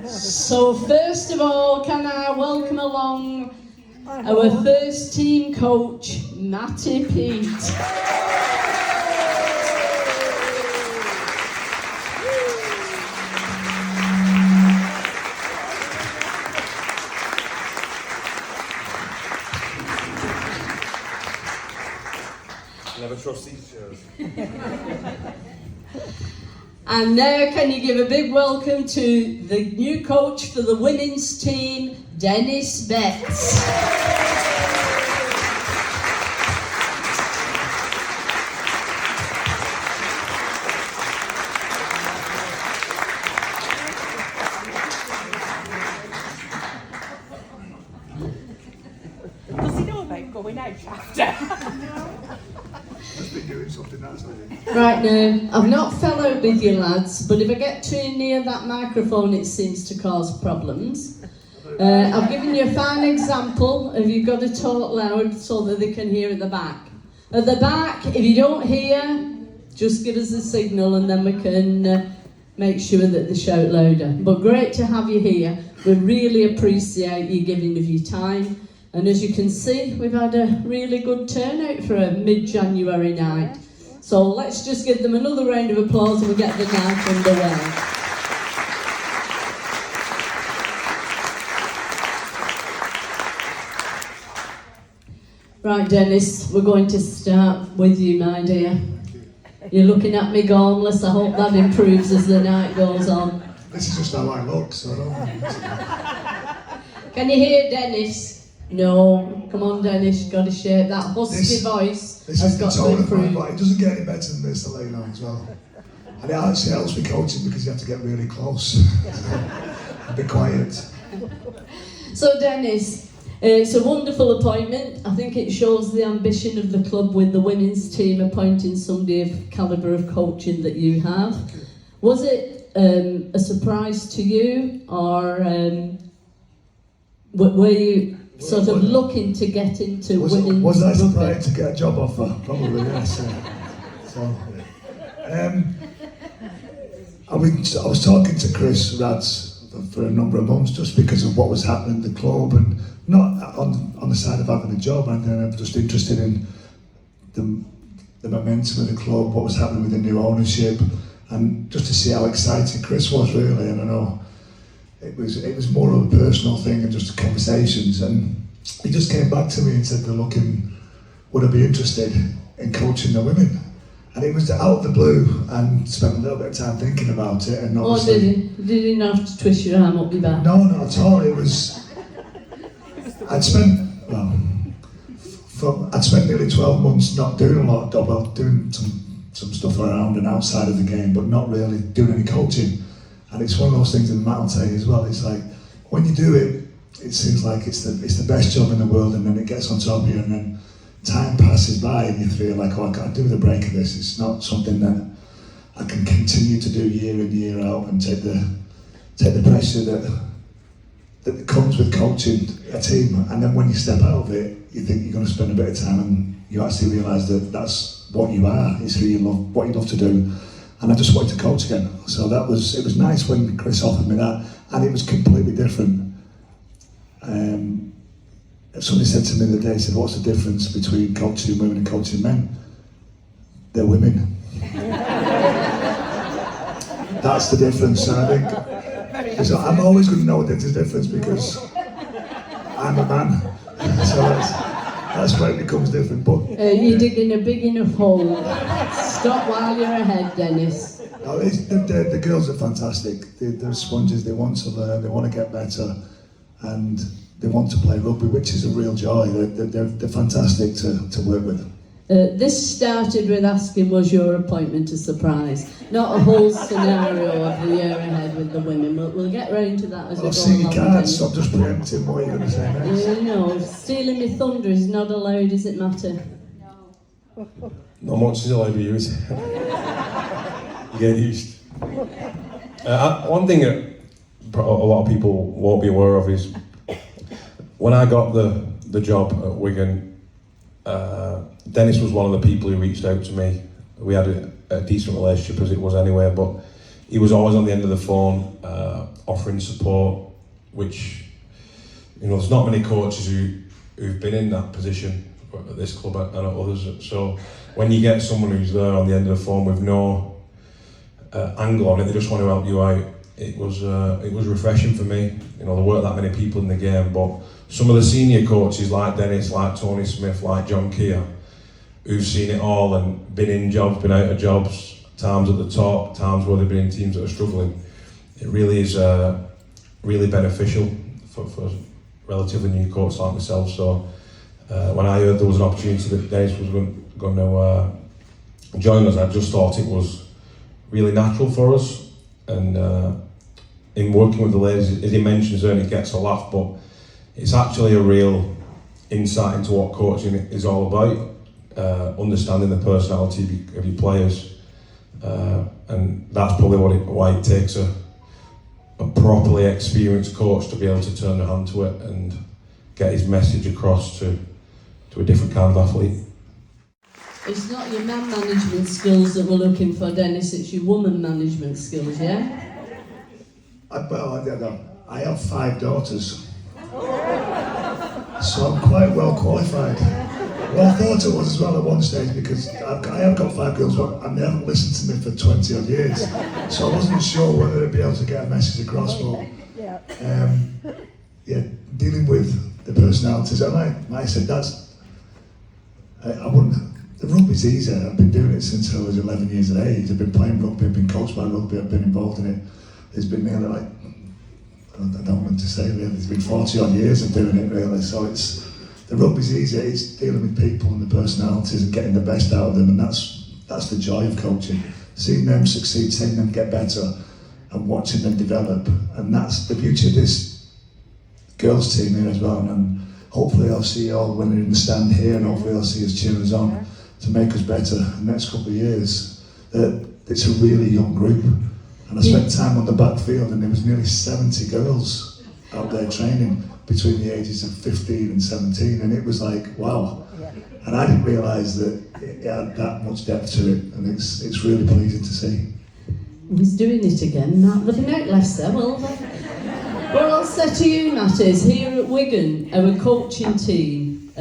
So first of all, can I welcome along our first team coach, Matty Peet. Never trust these chairs. And now can you give a big welcome to the new coach for the women's team, Denis Betts. Does he know about going out after? Right now, I've not fell out with you lads, but if I get too near that microphone it seems to cause problems. I've given you a fine example of you've got to talk loud so that they can hear at the back. At the back, if you don't hear, just give us a signal and then we can make sure that they shout louder. But great to have you here. We really appreciate you giving of your time. And as you can see, we've had a really good turnout for a mid-January night. So let's just give them another round of applause and we'll get the night underway. Right, Denis, we're going to start with you, my dear. You're looking at me gormless. I hope that improves as the night goes on. This is just how I look, so I don't. Can you hear Denis? No. Come on, Denis, you've got to share that husky voice. This has is the got to tone of improve. my body. It doesn't get any better than this, I'll let you know as well. And it actually helps me coaching because you have to get really close and be quiet. So, Denis, it's a wonderful appointment. I think it shows the ambition of the club with the women's team appointing somebody of calibre of coaching that you have. Was it a surprise to you, or were you sort of looking to get into women's Was I rugby? surprised to get a job offer? Probably, yes. I was talking to Chris Rads for a number of months just because of what was happening in the club, and not on the side of having a job, and then I'm just interested in the momentum of the club, what was happening with the new ownership, and just to see how excited Chris was really. And I know it was more of a personal thing and just conversations, and he just came back to me and said they're looking, would I be interested in coaching the women? And it was out of the blue, and spent a little bit of time thinking about it. And obviously, Did he not have to twist your arm up your back? No, not at all. It was. I'd spent nearly 12 months not doing a lot of well, doing some stuff around and outside of the game, but not really doing any coaching. And it's one of those things, and Matt will tell you as well. It's like when you do it, it seems like it's the best job in the world, and then it gets on top of you, and then time passes by, and you feel like, oh, I can't do the break of this. It's not something that I can continue to do year in, year out, and take the pressure that comes with coaching a team. And then when you step out of it, you think you're going to spend a bit of time, and you actually realise that that's what you are. It's who you love, what you love to do. And I just wanted to coach again. So it was nice when Chris offered me that, and it was completely different. Somebody said to me the other day, said, what's the difference between coaching women and coaching men? They're women. That's the difference. And I think I'm always going to know that there's a difference because I'm a man. So that's where it becomes different. But you're digging a big enough hole. Stop while you're ahead, Denis. No, the girls are fantastic. They're sponges. They want to learn. They want to get better, and they want to play rugby, which is a real joy. They're fantastic to work with. This started with asking, was your appointment a surprise? Not a whole scenario of the year ahead with the women. We'll get round to that as we go along. I've seen your cards, so I'm just preempting what you're going to say next. No, stealing my thunder is not allowed, is it, Matty? No. Not much is allowed with you, is it? You get used. One thing that a lot of people won't be aware of is when I got the job at Wigan, Denis was one of the people who reached out to me. We had a decent relationship as it was anyway, but he was always on the end of the phone, offering support, which, you know, there's not many coaches who've been in that position at this club and at others. So when you get someone who's there on the end of the phone with no angle on it, they just want to help you out. It was refreshing for me. You know, there weren't that many people in the game, but some of the senior coaches like Dennis, like Tony Smith, like John Keir, who've seen it all and been in jobs, been out of jobs, times at the top, times where they've been in teams that are struggling. It really is really beneficial for relatively new coaches like myself. So when I heard there was an opportunity that Dennis was going to join us, I just thought it was really natural for us. And in working with the ladies, as he mentions there, and it gets a laugh, but it's actually a real insight into what coaching is all about, understanding the personality of your players. And that's probably why it takes a properly experienced coach to be able to turn their hand to it and get his message across to a different kind of athlete. It's not your man management skills that we're looking for, Dennis, it's your woman management skills, yeah? I have 5 daughters, so I'm quite well qualified. Well, I thought it was as well at one stage, because I have got 5 girls, but they haven't listened to me for 20 odd years, so I wasn't sure whether I'd be able to get a message across. But dealing with the personalities, and like I said, I wouldn't. The rugby's easy. I've been doing it since I was 11 years of age. I've been playing rugby, I've been coached by rugby, I've been involved in it. It's been nearly like, I don't want to say really, it's been 40 odd years of doing it really. So the rugby's easy, it's dealing with people and the personalities and getting the best out of them, and that's the joy of coaching. Seeing them succeed, seeing them get better and watching them develop. And that's the beauty of this girls team here as well. And hopefully I'll see you all when you're in the stand here, and hopefully I'll see us cheering us on to make us better in the next couple of years. It's a really young group, and I spent time on the backfield, and there was nearly 70 girls out there training between the ages of 15 and 17, and it was like, wow. And I didn't realise that it had that much depth to it, and it's really pleasing to see. He's doing it again, Matt. They've been out Leicester, well, what I'll say to you, Matt, is here at Wigan, our coaching team,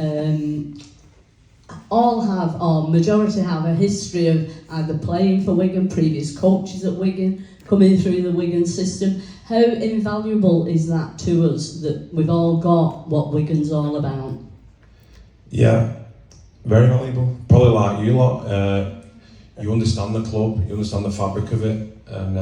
all have, or majority have, a history of either playing for Wigan, previous coaches at Wigan, coming through the Wigan system. How invaluable is that to us, that we've all got what Wigan's all about? Yeah, very valuable. Probably like you lot, you understand the club, you understand the fabric of it, and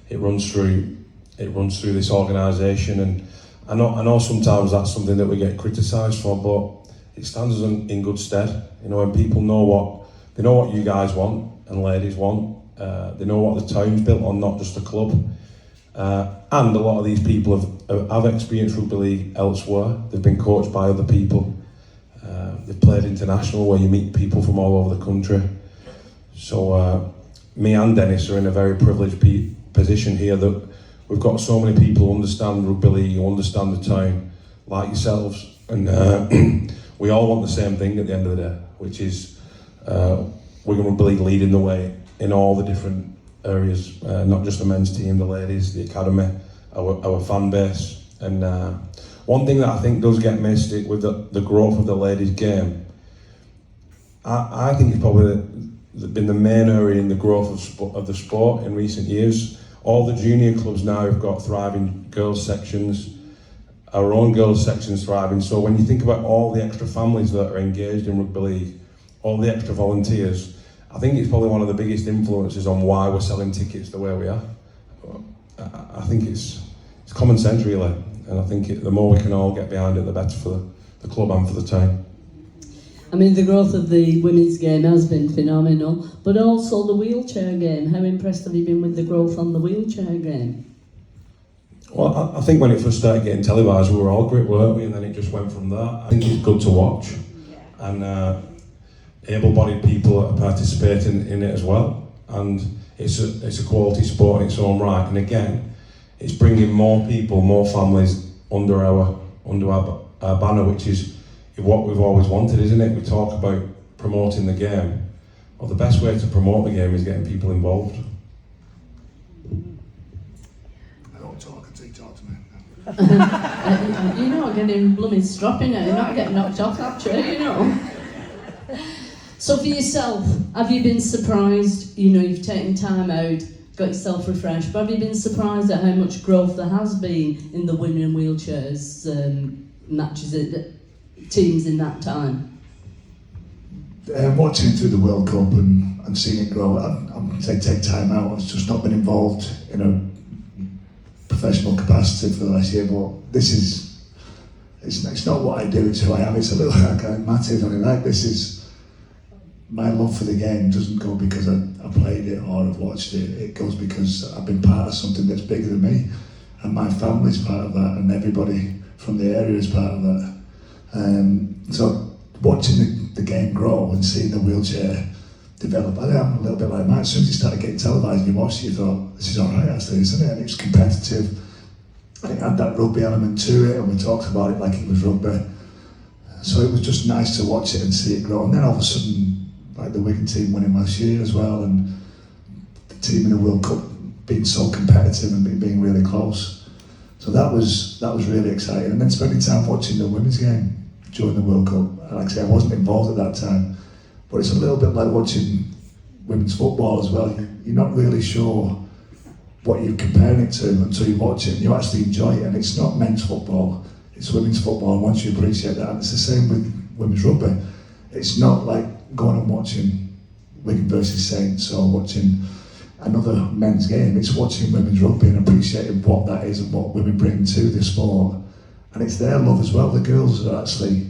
it runs through this organisation. And I know sometimes that's something that we get criticised for, but it stands us in good stead. You know, when people know what you guys want and ladies want, they know what the town's built on, not just the club. And a lot of these people have experienced rugby league elsewhere. They've been coached by other people. They've played international, where you meet people from all over the country. So me and Dennis are in a very privileged position here, that we've got so many people who understand rugby league, who understand the town, like yourselves, and we all want the same thing at the end of the day, which is Wigan Rugby League leading the way in all the different areas, not just the men's team, the ladies, the academy, our fan base. And one thing that I think does get missed with the growth of the ladies game, I think it's probably been the main area in the growth of the sport in recent years. All the junior clubs now have got thriving girls sections, our own girls section's thriving. So when you think about all the extra families that are engaged in rugby league, all the extra volunteers, I think it's probably one of the biggest influences on why we're selling tickets the way we are. I think it's common sense really, and I think the more we can all get behind it, the better for the club and for the town. I mean, the growth of the women's game has been phenomenal, but also the wheelchair game. How impressed have you been with the growth on the wheelchair game? Well, I think when it first started getting televised, we were all great, weren't we? And then it just went from there. I think it's good to watch, and able-bodied people are participating in it as well. And it's a quality sport in its own right. And again, it's bringing more people, more families under our banner, which is what we've always wanted, isn't it? We talk about promoting the game. Well, the best way to promote the game is getting people involved. don't talk until you talk to me. You're not getting blooming stropping now, you're not getting knocked off that chair, you know. So for yourself, have you been surprised, you know, you've taken time out, got yourself refreshed, but have you been surprised at how much growth there has been in the women in wheelchairs matches, teams in that time? Watching it through the World Cup and seeing it grow, I'm going to take time out. I've just not been involved in a professional capacity for the last year, but it's not what I do, it's who I am. It's a little like Matt is, this is my love for the game doesn't go because I played it or I've watched it. It goes because I've been part of something that's bigger than me, and my family's part of that, and everybody from the area is part of that. So watching the game grow and seeing the wheelchair develop, I am a little bit like Matt. As soon as you started getting televised and you watched it, you thought, this is alright actually, isn't it? And it was competitive. It had that rugby element to it, and we talked about it like it was rugby. So it was just nice to watch it and see it grow. And then all of a sudden, like the Wigan team winning last year as well, and the team in the World Cup being so competitive and being really close. So that was really exciting. And then spending time watching the women's game during the World Cup. Like I say, I wasn't involved at that time, but it's a little bit like watching women's football as well. You're not really sure what you're comparing it to until you watch it and you actually enjoy it. And it's not men's football, it's women's football, and once you appreciate that, and it's the same with women's rugby. It's not like going and watching Wigan versus Saints or watching another men's game. It's watching women's rugby and appreciating what that is and what women bring to the sport. And it's their love as well. The girls are actually,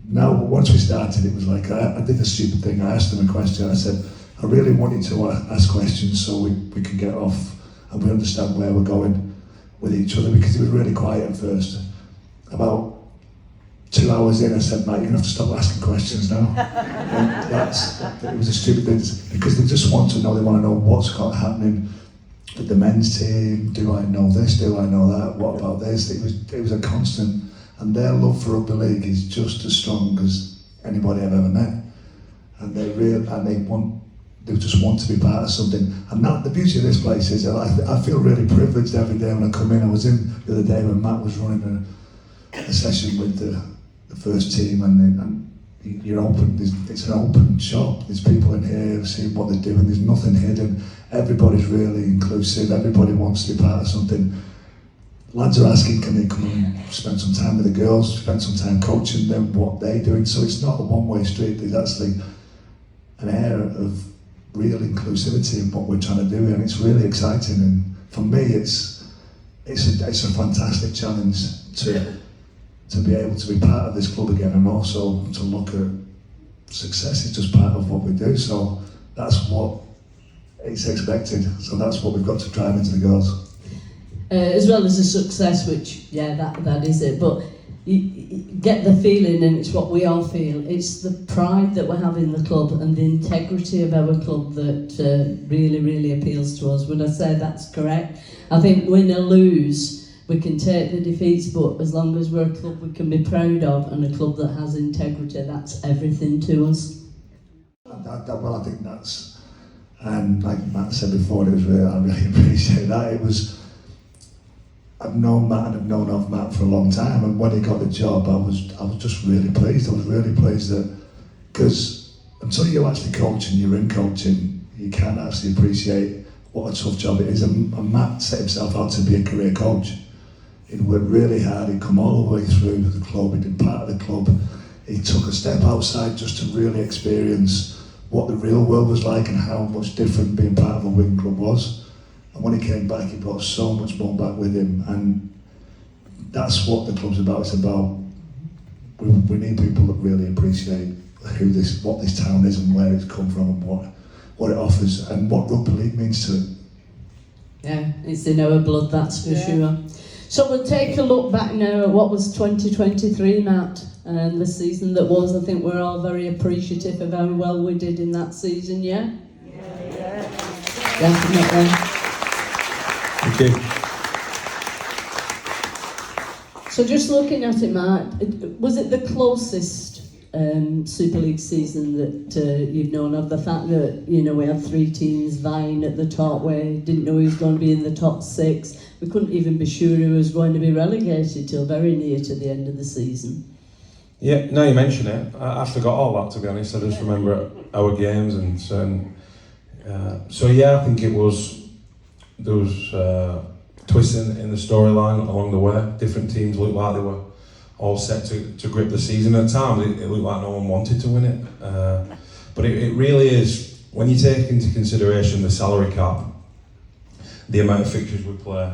now once we started, it was like, I did a stupid thing. I asked them a question. I said, I really want you to ask questions so we can get off and we understand where we're going with each other, because it was really quiet at first. About 2 hours in, I said, Matt, you're going to have to stop asking questions now. It was a stupid thing, because they just want to know, they want to know what's happening with the men's team. Do I know this? Do I know that? What about this? It was a constant, and their love for rugby league is just as strong as anybody I've ever met. And they just want to be part of something. And that, the beauty of this place is, I feel really privileged every day when I come in. I was in the other day when Matt was running a session with the first team, and you're open. It's an open shop. There's people in here seeing what they're doing. There's nothing hidden. Everybody's really inclusive. Everybody wants to be part of something. Lads are asking, can they come and spend some time with the girls, spend some time coaching them, what they're doing. So it's not a one-way street. There's actually an air of real inclusivity in what we're trying to do, and it's really exciting. And for me, it's a fantastic challenge to be able to be part of this club again, and also to look at success is just part of what we do. So that's what it's expected. So that's what we've got to drive into the goals. As well as the success, which, yeah, that is it. But you get the feeling, and it's what we all feel, it's the pride that we have in the club and the integrity of our club that really, really appeals to us. Would I say that's correct? I think win or lose, we can take the defeats, but as long as we're a club we can be proud of and a club that has integrity, that's everything to us. Well, I think that's, and like Matt said before, I really appreciate that. I've known Matt and I've known of Matt for a long time, and when he got the job, I was just really pleased. I was really pleased that, because until you actually coach and you're in coaching, you can't actually appreciate what a tough job it is. And Matt set himself out to be a career coach. He worked really hard. He'd come all the way through the club. He'd been part of the club. He took a step outside just to really experience what the real world was like and how much different being part of a Wigan club was. And when he came back, he brought so much more back with him, and that's what the club's about. It's about, we need people that really appreciate what this town is and where it's come from and what it offers and what rugby league means to it. Yeah, it's in our blood, that's for sure. So we'll take a look back now at what was 2023, Matt, and the season that was. I think we're all very appreciative of how well we did in that season, yeah? Yeah. Definitely. Thank you. So just looking at it, Matt, was it the closest Super League season that you've known of? The fact that, you know, we had 3 teams vying at the top, we didn't know who was going to be in the top 6. We couldn't even be sure who was going to be relegated till very near to the end of the season. Yeah, now you mention it, I forgot all that, to be honest. I just remember our games and certain. So yeah, I think there was twists in the storyline along the way. Different teams looked like they were all set to grip the season. At times it looked like no one wanted to win it. But it really is, when you take into consideration the salary cap, the amount of fixtures we play,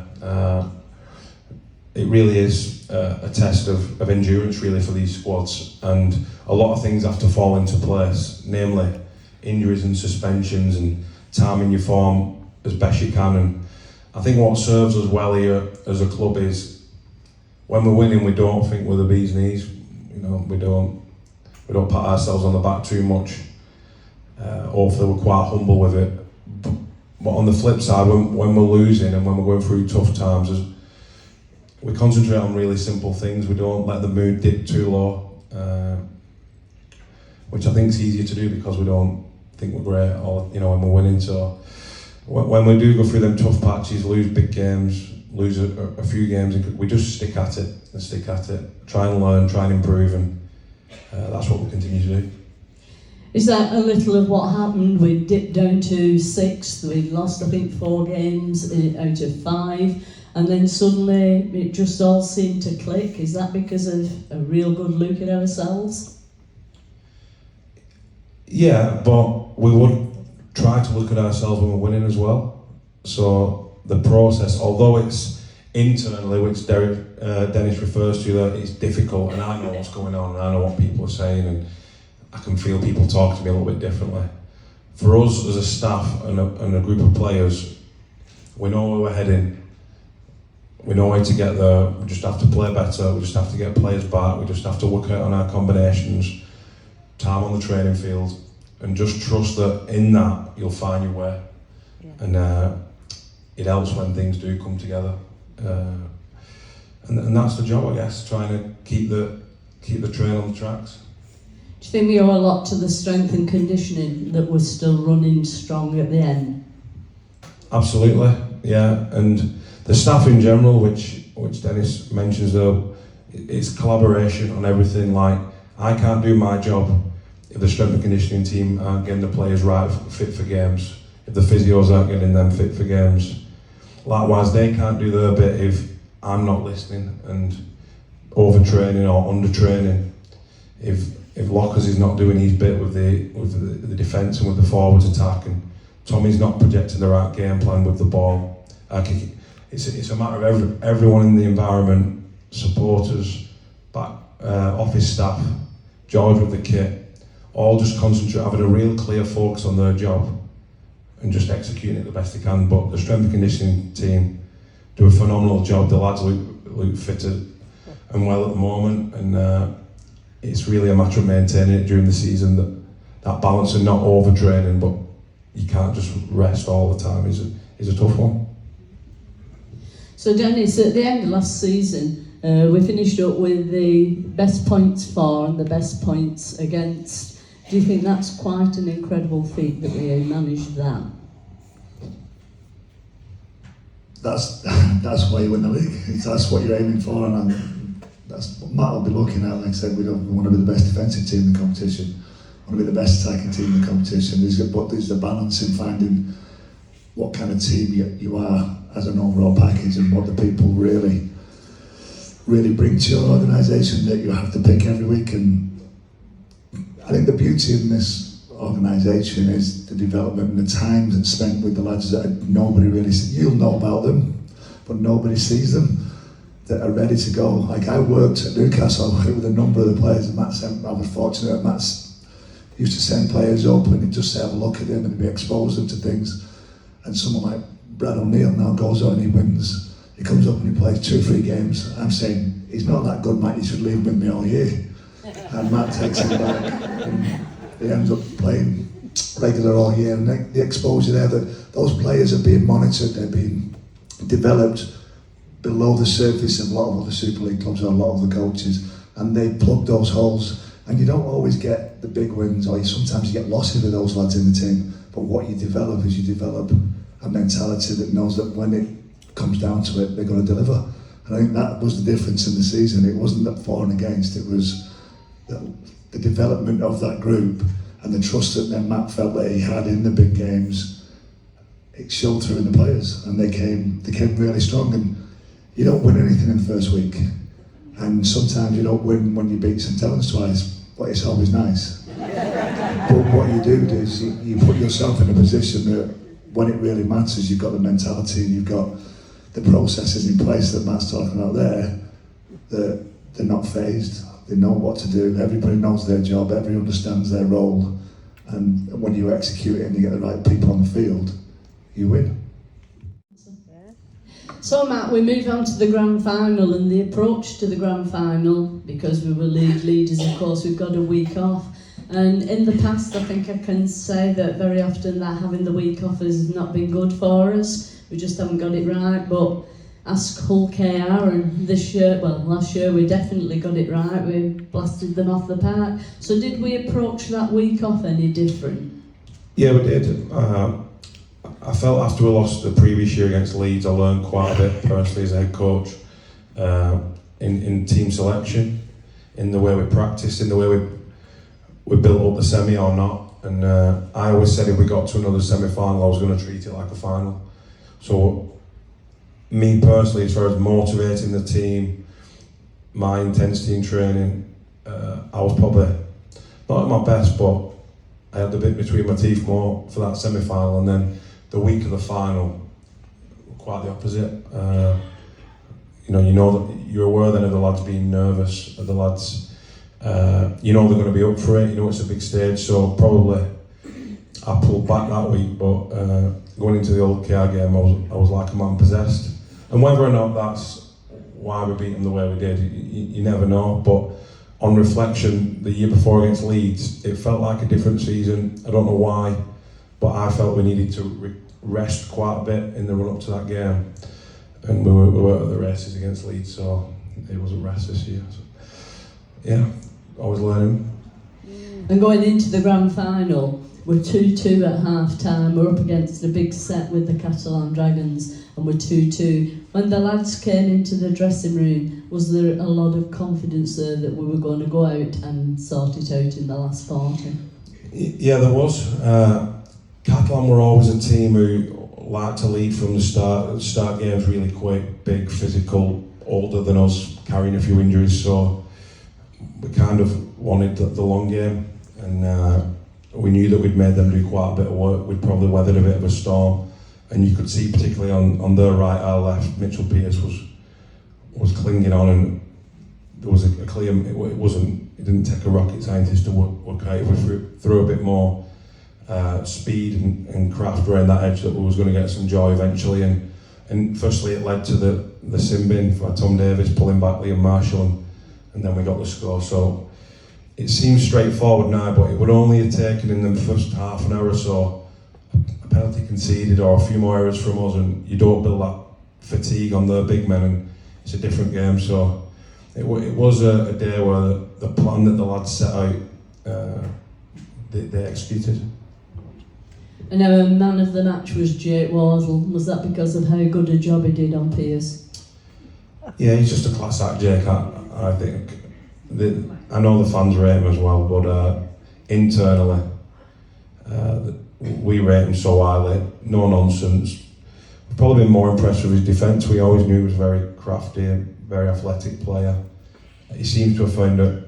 it really is a test of endurance really for these squads, and a lot of things have to fall into place, namely injuries and suspensions and timing your form as best you can. And I think what serves us well here as a club is when we're winning, we don't think we're the bee's knees. You know, we don't pat ourselves on the back too much. Hopefully we're quite humble with it. But on the flip side, when we're losing and when we're going through tough times, we concentrate on really simple things. We don't let the mood dip too low, which I think is easier to do because we don't think we're great, or you know, when we're winning. So when we do go through them tough patches, lose big games, lose a few games, we just stick at it and stick at it. Try and learn, try and improve, and that's what we'll continue to do. Is that a little of what happened? We dipped down to 6th, we'd lost I think 4 games out of 5, and then suddenly it just all seemed to click. Is that because of a real good look at ourselves? Yeah, but we would try to look at ourselves when we're winning as well. So the process, although it's internally, which Dennis refers to, that it's difficult, and I know what's going on, and I know what people are saying, and I can feel people talk to me a little bit differently. For us as a staff and a group of players, we know where we're heading. We know how to get there. We just have to play better. We just have to get players back. We just have to work out on our combinations, time on the training field, and just trust that in that you'll find your way. Yeah. And it helps when things do come together. And that's the job, I guess, trying to keep the train on the tracks. Do you think we owe a lot to the strength and conditioning that we're still running strong at the end? Absolutely, yeah. And the staff in general, which Dennis mentions though, it's collaboration on everything. Like, I can't do my job if the strength and conditioning team aren't getting the players right, fit for games, if the physios aren't getting them fit for games. Likewise, they can't do their bit if I'm not listening and overtraining or undertraining. If Lockers is not doing his bit with the defence and with the forwards attack, and Tommy's not projecting the right game plan with the ball, it's a matter of everyone in the environment, supporters, office staff, George with the kit, all just concentrate, having a real clear focus on their job and just executing it the best they can. But the strength and conditioning team do a phenomenal job. The lads look fitted and well at the moment, and it's really a matter of maintaining it during the season, that balance and not overtraining, but you can't just rest all the time is a tough one. So Dennis, at the end of last season, we finished up with the best points for and the best points against. Do you think that's quite an incredible feat that we managed that? That's why you win the league. That's what you're aiming for, and that's what Matt will be looking at. Like I said, we want to be the best defensive team in the competition. We want to be the best attacking team in the competition. There's the balance in finding what kind of team you are as an overall package, and what the people really bring to your organisation that you have to pick every week. And I think the beauty in this organisation is the development and the time that's spent with the lads that nobody really sees. You'll know about them, but nobody sees them, that are ready to go. Like, I worked at Newcastle with a number of the players, and I was fortunate that Matt's used to send players up and he'd just say, have a look at them and he'd expose them to things. And someone like Brad O'Neill now goes on and he wins. He comes up and he plays 2 or 3 games. I'm saying, he's not that good, Matt, you should leave him with me all year. And Matt takes him back and he ends up playing regular all year. And the exposure there, that those players are being monitored, they're being developed below the surface of a lot of other Super League clubs or a lot of the coaches, and they plug those holes. And you don't always get the big wins, or sometimes you get losses with those lads in the team. But what you develop is you develop a mentality that knows that when it comes down to it, they're going to deliver. And I think that was the difference in the season. It wasn't that for and against, it was the development of that group and the trust that then Matt felt that he had in the big games. It showed through in the players, and they came really strong. And you don't win anything in the first week, and sometimes you don't win when you beat St Helens twice, but it's always nice. But what you do is you put yourself in a position that when it really matters, you've got the mentality and you've got the processes in place that Matt's talking about there, that they're not phased. They know what to do. Everybody knows their job. Everybody understands their role. And when you execute it and you get the right people on the field, you win. So Matt, we move on to the grand final, and the approach to the grand final, because we were league leaders, of course, we've got a week off. And in the past, I think I can say that very often that having the week off has not been good for us. We just haven't got it right. But ask Hull KR, and this year, well, last year we definitely got it right. We blasted them off the park. So did we approach that week off any different? Yeah, we did. I felt after we lost the previous year against Leeds, I learned quite a bit personally as a head coach in team selection, in the way we practiced, in the way we built up the semi or not. And I always said if we got to another semi-final, I was going to treat it like a final. So me personally, as far as motivating the team, my intensity in training, I was probably not at my best, but I had the bit between my teeth more for that semi-final, and then the week of the final, quite the opposite. You know that you're aware then of the lads being nervous, of the lads, you know they're going to be up for it. You know it's a big stage, so probably I pulled back that week. But going into the old KR game, I was like a man possessed. And whether or not that's why we beat them the way we did, you never know. But on reflection, the year before against Leeds, it felt like a different season. I don't know why, but I felt we needed to rest quite a bit in the run up to that game, and we were at the races against Leeds, so it was a rest this year. So, yeah, always learning. And going into the grand final, we're 2-2 at half time. We're up against a big set with the Catalan Dragons, and we're 2-2. When the lads came into the dressing room, was there a lot of confidence there that we were going to go out and sort it out in the last 40? Yeah, there was. Catalan were always a team who liked to lead from the start games really quick, big, physical, older than us, carrying a few injuries, so we kind of wanted the long game, and we knew that we'd made them do quite a bit of work. We'd probably weathered a bit of a storm, and you could see particularly on their right, our left, Mitchell Pearce was clinging on, and there was a clear, it didn't take a rocket scientist to work out if we threw a bit more speed and craft around that edge that we was going to get some joy eventually. And firstly it led to the sin bin for Tom Davis pulling back Liam Marshall, and then we got the score. So it seems straightforward now, but it would only have taken in the first half an hour or so a penalty conceded or a few more errors from us, and you don't build that fatigue on the big men, and it's a different game. So it was a day where the plan that the lads set out, they executed. And our man of the match was Jake Wardle. Was that because of how good a job he did on Pearce? Yeah, he's just a class act, Jake. I think. I know the fans rate him as well, but internally, we rate him so highly. No nonsense. We've probably been more impressed with his defence. We always knew he was very crafty, very athletic player. He seems to have found a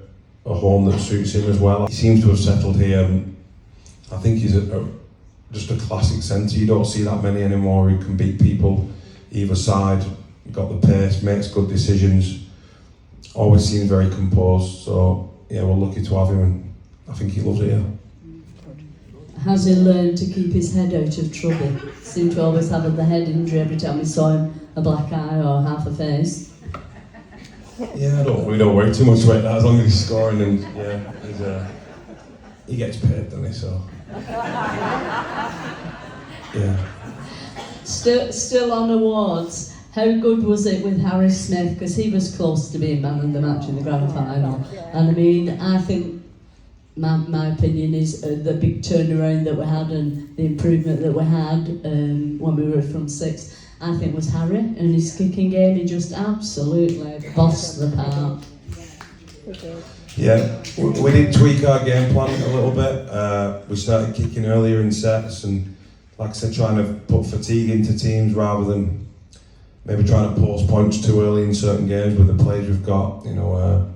home that suits him as well. He seems to have settled here, and I think he's just a classic centre. You don't see that many anymore who can beat people either side. Got the pace, makes good decisions, always seems very composed. So yeah, we're lucky to have him, and I think he loves it here. Has he learned to keep his head out of trouble? Seemed to always have the head injury every time we saw him, a black eye or half a face. Yeah, we don't worry too much about that as long as he's scoring, and yeah, he gets paid, doesn't he? So yeah. Still on awards. How good was it with Harry Smith? Because he was close to being man of the match in the grand final. And I mean, I think my opinion is the big turnaround that we had and the improvement that we had when we were from 6, I think was Harry and his kicking game. He just absolutely bossed the park. Yeah, we did tweak our game plan a little bit. We started kicking earlier in sets and, like I said, trying to put fatigue into teams rather than maybe trying to post points too early in certain games with the players we've got, you know.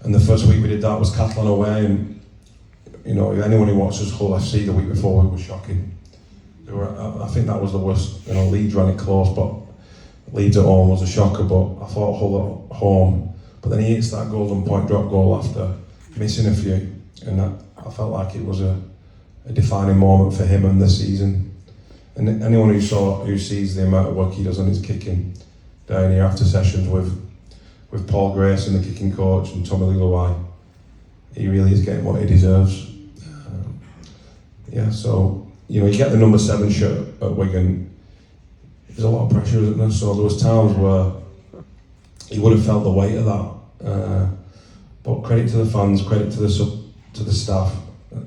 And the first week we did that was Catalan away, and you know, anyone who watches Hull FC the week before, it was shocking. I think that was the worst. You know, Leeds ran it close, but Leeds at home was a shocker. But I thought Hull at home. But then he hits that golden point drop goal after missing a few, and I felt like it was a defining moment for him and the season. And anyone who sees the amount of work he does on his kicking down here after sessions with Paul Grayson, the kicking coach, and Tommy Lilloway, he really is getting what he deserves. So you know, you get the number 7 shirt at Wigan. There's a lot of pressure, isn't there? So there was times where he would have felt the weight of that. But credit to the fans, credit to the staff,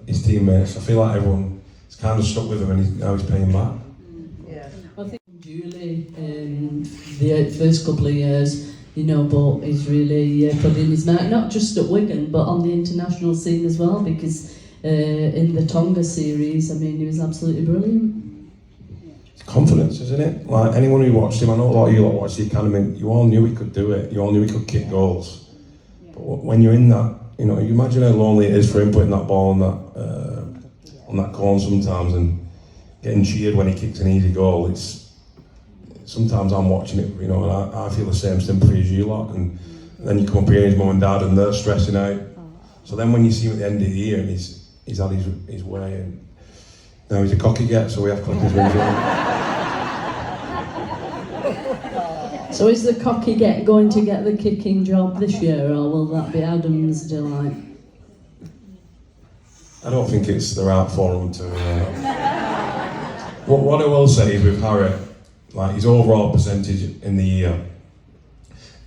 his teammates. I feel like everyone is kind of stuck with him, and now he's paying back. Yeah, I think Julie the first couple of years, you know, but he's really put in his mark, not just at Wigan, but on the international scene as well, because in the Tonga series, I mean, he was absolutely brilliant. Confidence, isn't it? Like, anyone who watched him, I know a lot of you lot watched the academy, you all knew he could do it, you all knew he could kick goals. But when you're in that, you know, you imagine how lonely it is for him putting that ball on that corner sometimes and getting cheered when he kicks an easy goal. Sometimes I'm watching it, you know, and I feel the same sympathy as you lot, and then you come up here and his mum and dad and they're stressing out. So then when you see him at the end of the year and he's had his way, and now he's a cocky get, so we have clipped his wings on. So is the cocky get going to get the kicking job this year, or will that be Adam's delight? I don't think it's the right forum to... What I will say is with Harry, like, his overall percentage in the year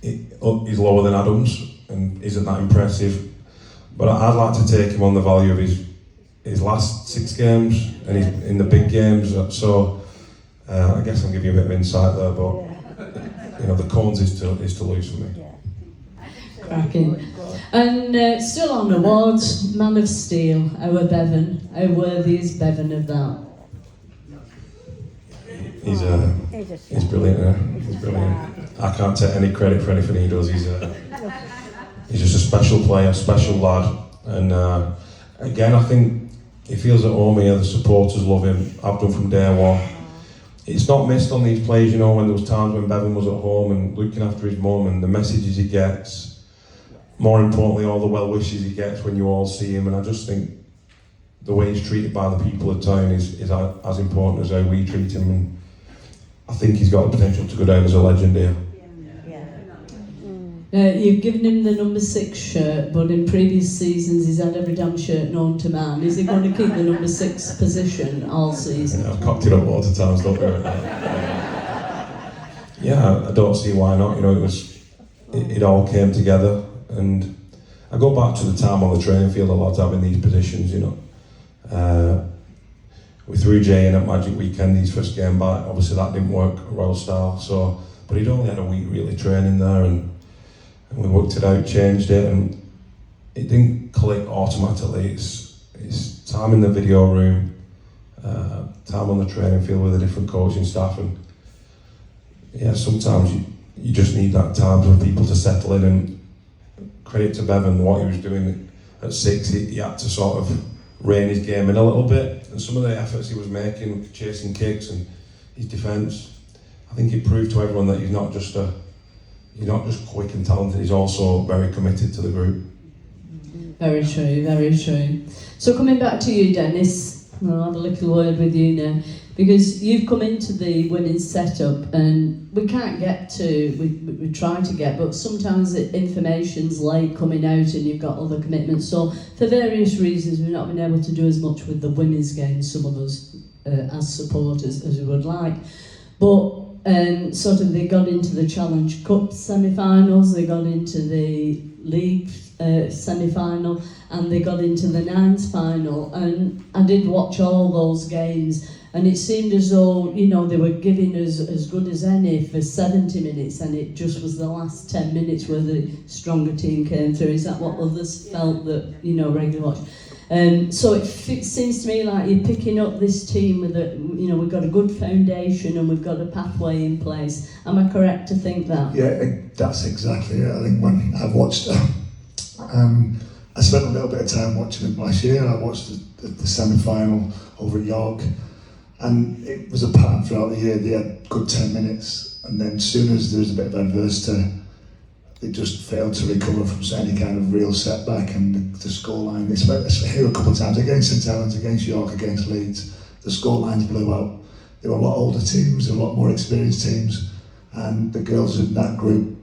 is lower than Adam's and isn't that impressive. But I'd like to take him on the value of his last 6 games and in the big games. So I guess I'll give you a bit of insight there, but you know, the cones is to lose for me. Cracking. And still on awards, Man of Steel, our Bevan. How worthy is Bevan of that? He's brilliant. He's brilliant. I can't take any credit for anything he does. He's just a special player, special lad. And again, I think he feels at home here. The supporters love him. I've done from day one. It's not missed on these players, you know, when there was times when Bevan was at home and looking after his mum, and the messages he gets. More importantly, all the well wishes he gets when you all see him. And I just think the way he's treated by the people of town is as important as how we treat him. And I think he's got the potential to go down as a legend here. You've given him the number 6 shirt, but in previous seasons he's had every damn shirt known to man. Is he going to keep the number 6 position all season? Yeah, I've cocked it up lots of times, don't we? I don't see why not. You know, it all came together, and I go back to the time on the training field a lot having these positions. You know, we threw Jay in at Magic Weekend his first game back. Obviously that didn't work at Royal Style, so but he'd only had a week really training there, and we worked it out, changed it, and it didn't click automatically. It's time in the video room, time on the training field with a different coaching staff, and sometimes you just need that time for people to settle in. And credit to Bevan, what he was doing at 6, he had to sort of rein his game in a little bit, and some of the efforts he was making, chasing kicks and his defence, I think it proved to everyone that he's not just quick and talented, he's also very committed to the group. Very true, very true. So coming back to you, Dennis, I'll have a little word with you now, because you've come into the women's setup and we can't get to, we try to get, but sometimes the information's late coming out and you've got other commitments. So for various reasons we've not been able to do as much with the women's game, some of us as supporters, as we would like. But sort of they got into the Challenge Cup semi-finals, they got into the league semi-final, and they got into the nines final, and I did watch all those games, and it seemed as though, you know, they were giving us as good as any for 70 minutes, and it just was the last 10 minutes where the stronger team came through. Is that what others felt that, you know, regular watch? So it seems to me like you're picking up this team with a, you know, we've got a good foundation and we've got a pathway in place. Am I correct to think that? Yeah, that's exactly it. I think when I've watched, I spent a little bit of time watching it last year. I watched the semi-final over at York, and it was a pattern throughout the year. They had good 10 minutes, and then as soon as there was a bit of adversity, they just failed to recover from any kind of real setback, and the scoreline, it's here a couple of times, against St Helens, against York, against Leeds, the scorelines blew out. They were a lot older teams, a lot more experienced teams, and the girls in that group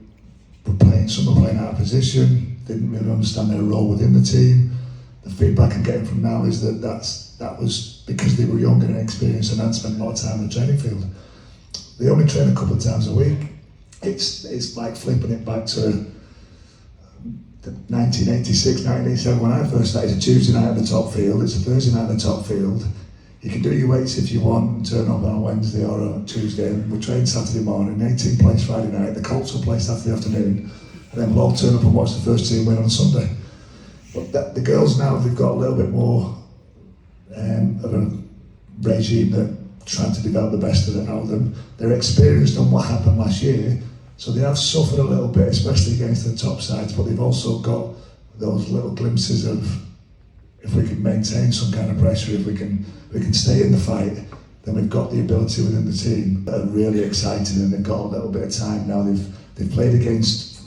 were playing, some were playing out of position, didn't really understand their role within the team. The feedback I'm getting from now is that was because they were young and inexperienced and hadn't spent a lot of time in the training field. They only train a couple of times a week. It's like flipping it back to 1986, 1987 when I first started. It's a Tuesday night at the top field, it's a Thursday night at the top field. You can do your weights if you want and turn up on a Wednesday or a Tuesday, and we train Saturday morning, 18 plays Friday night, the Colts will play Saturday afternoon, and then we'll all turn up and watch the first team win on Sunday. But the girls now, they've got a little bit more of a regime that trying to develop the best of it out of them. They're experienced on what happened last year, so they have suffered a little bit, especially against the top sides, but they've also got those little glimpses of, if we can maintain some kind of pressure, if we can stay in the fight, then we've got the ability within the team that are really excited, and they've got a little bit of time now. They've played against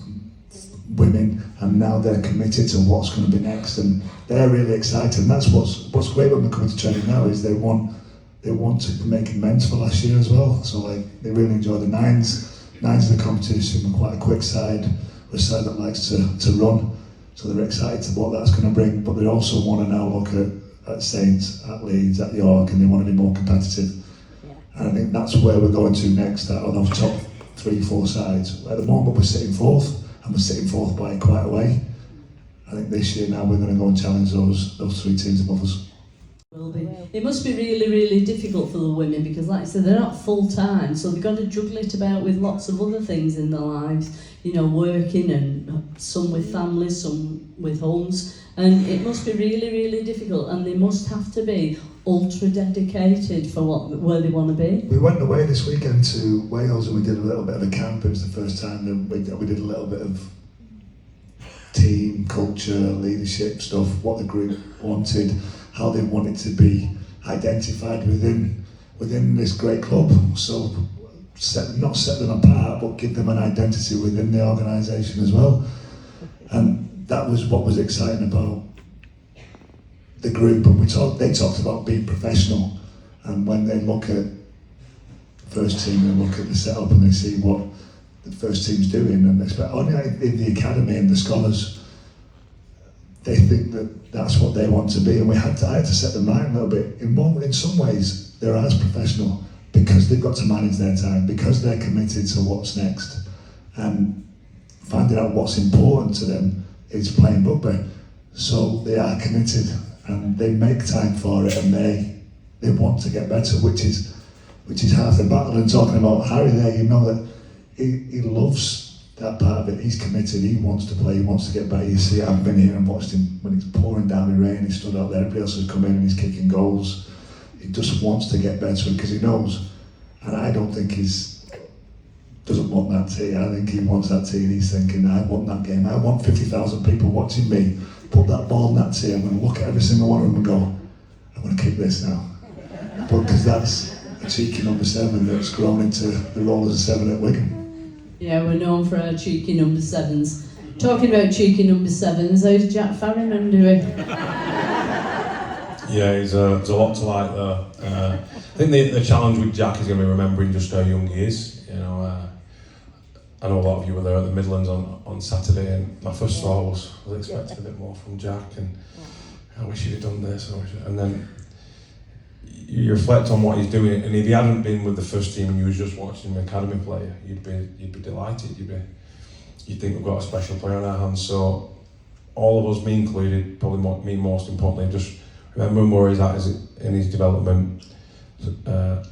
women, and now they're committed to what's going to be next, and they're really excited. And that's what's great when we're coming to training now, is they want to make amends for last year as well. So like, they really enjoy the nines. Nines of the competition. We're quite a quick side. We're a side that likes to run. So they're excited to what that's going to bring, but they also want to now look at Saints, at Leeds, at York, and they want to be more competitive. Yeah. And I think that's where we're going to next, on those top 3-4 sides. At the moment we're sitting fourth, and we're sitting fourth by quite a way. I think this year now we're going to go and challenge those 3 teams above us. Will be. It must be really, really difficult for the women, because like I said, they're not full time, so they've got to juggle it about with lots of other things in their lives, you know, working, and some with families, some with homes, and it must be really, really difficult, and they must have to be ultra dedicated for where they want to be. We went away this weekend to Wales, and we did a little bit of a camp. It was the first time that we did a little bit of team culture, leadership stuff, what the group wanted, how they wanted to be identified within this great club. So not set them apart, but give them an identity within the organisation as well. And that was what was exciting about the group. And they talked about being professional. And when they look at first team, they look at the setup and they see what the first team's doing, and only in the academy and the scholars, they think that that's what they want to be, and I had to set them right a little bit. In some ways, they're as professional because they've got to manage their time, because they're committed to what's next, and finding out what's important to them is playing rugby. So they are committed, and they make time for it, and they want to get better, which is half the battle. And talking about Harry there, you know that he loves that part of it. He's committed, he wants to play, he wants to get better. You see, I've been here and watched him when it's pouring down the rain, he stood out there, everybody else has come in and he's kicking goals. He just wants to get better because he knows, and I don't think doesn't want that tea. I think he wants that tea, and he's thinking, I want that game, I want 50,000 people watching me put that ball in that tea. I'm going to look at every single one of them and go, I'm going to kick this now. But because that's a cheeky number 7 that's grown into the role as a 7 at Wigan. Yeah, we're known for our cheeky number 7s. Talking about cheeky number 7s, how's Jack Farriman doing? Yeah, there's a lot to like there. I think the challenge with Jack is going to be remembering just how young he is. You know, I know a lot of you were there at the Midlands on Saturday, and my first thought was expecting a bit more from Jack, and I wish he'd have done this, and then you reflect on what he's doing, and if he hadn't been with the first team and you was just watching an academy player, you'd be delighted. You'd think we've got a special player on our hands. So all of us, me included, probably me most importantly, just remembering where he's at in his development,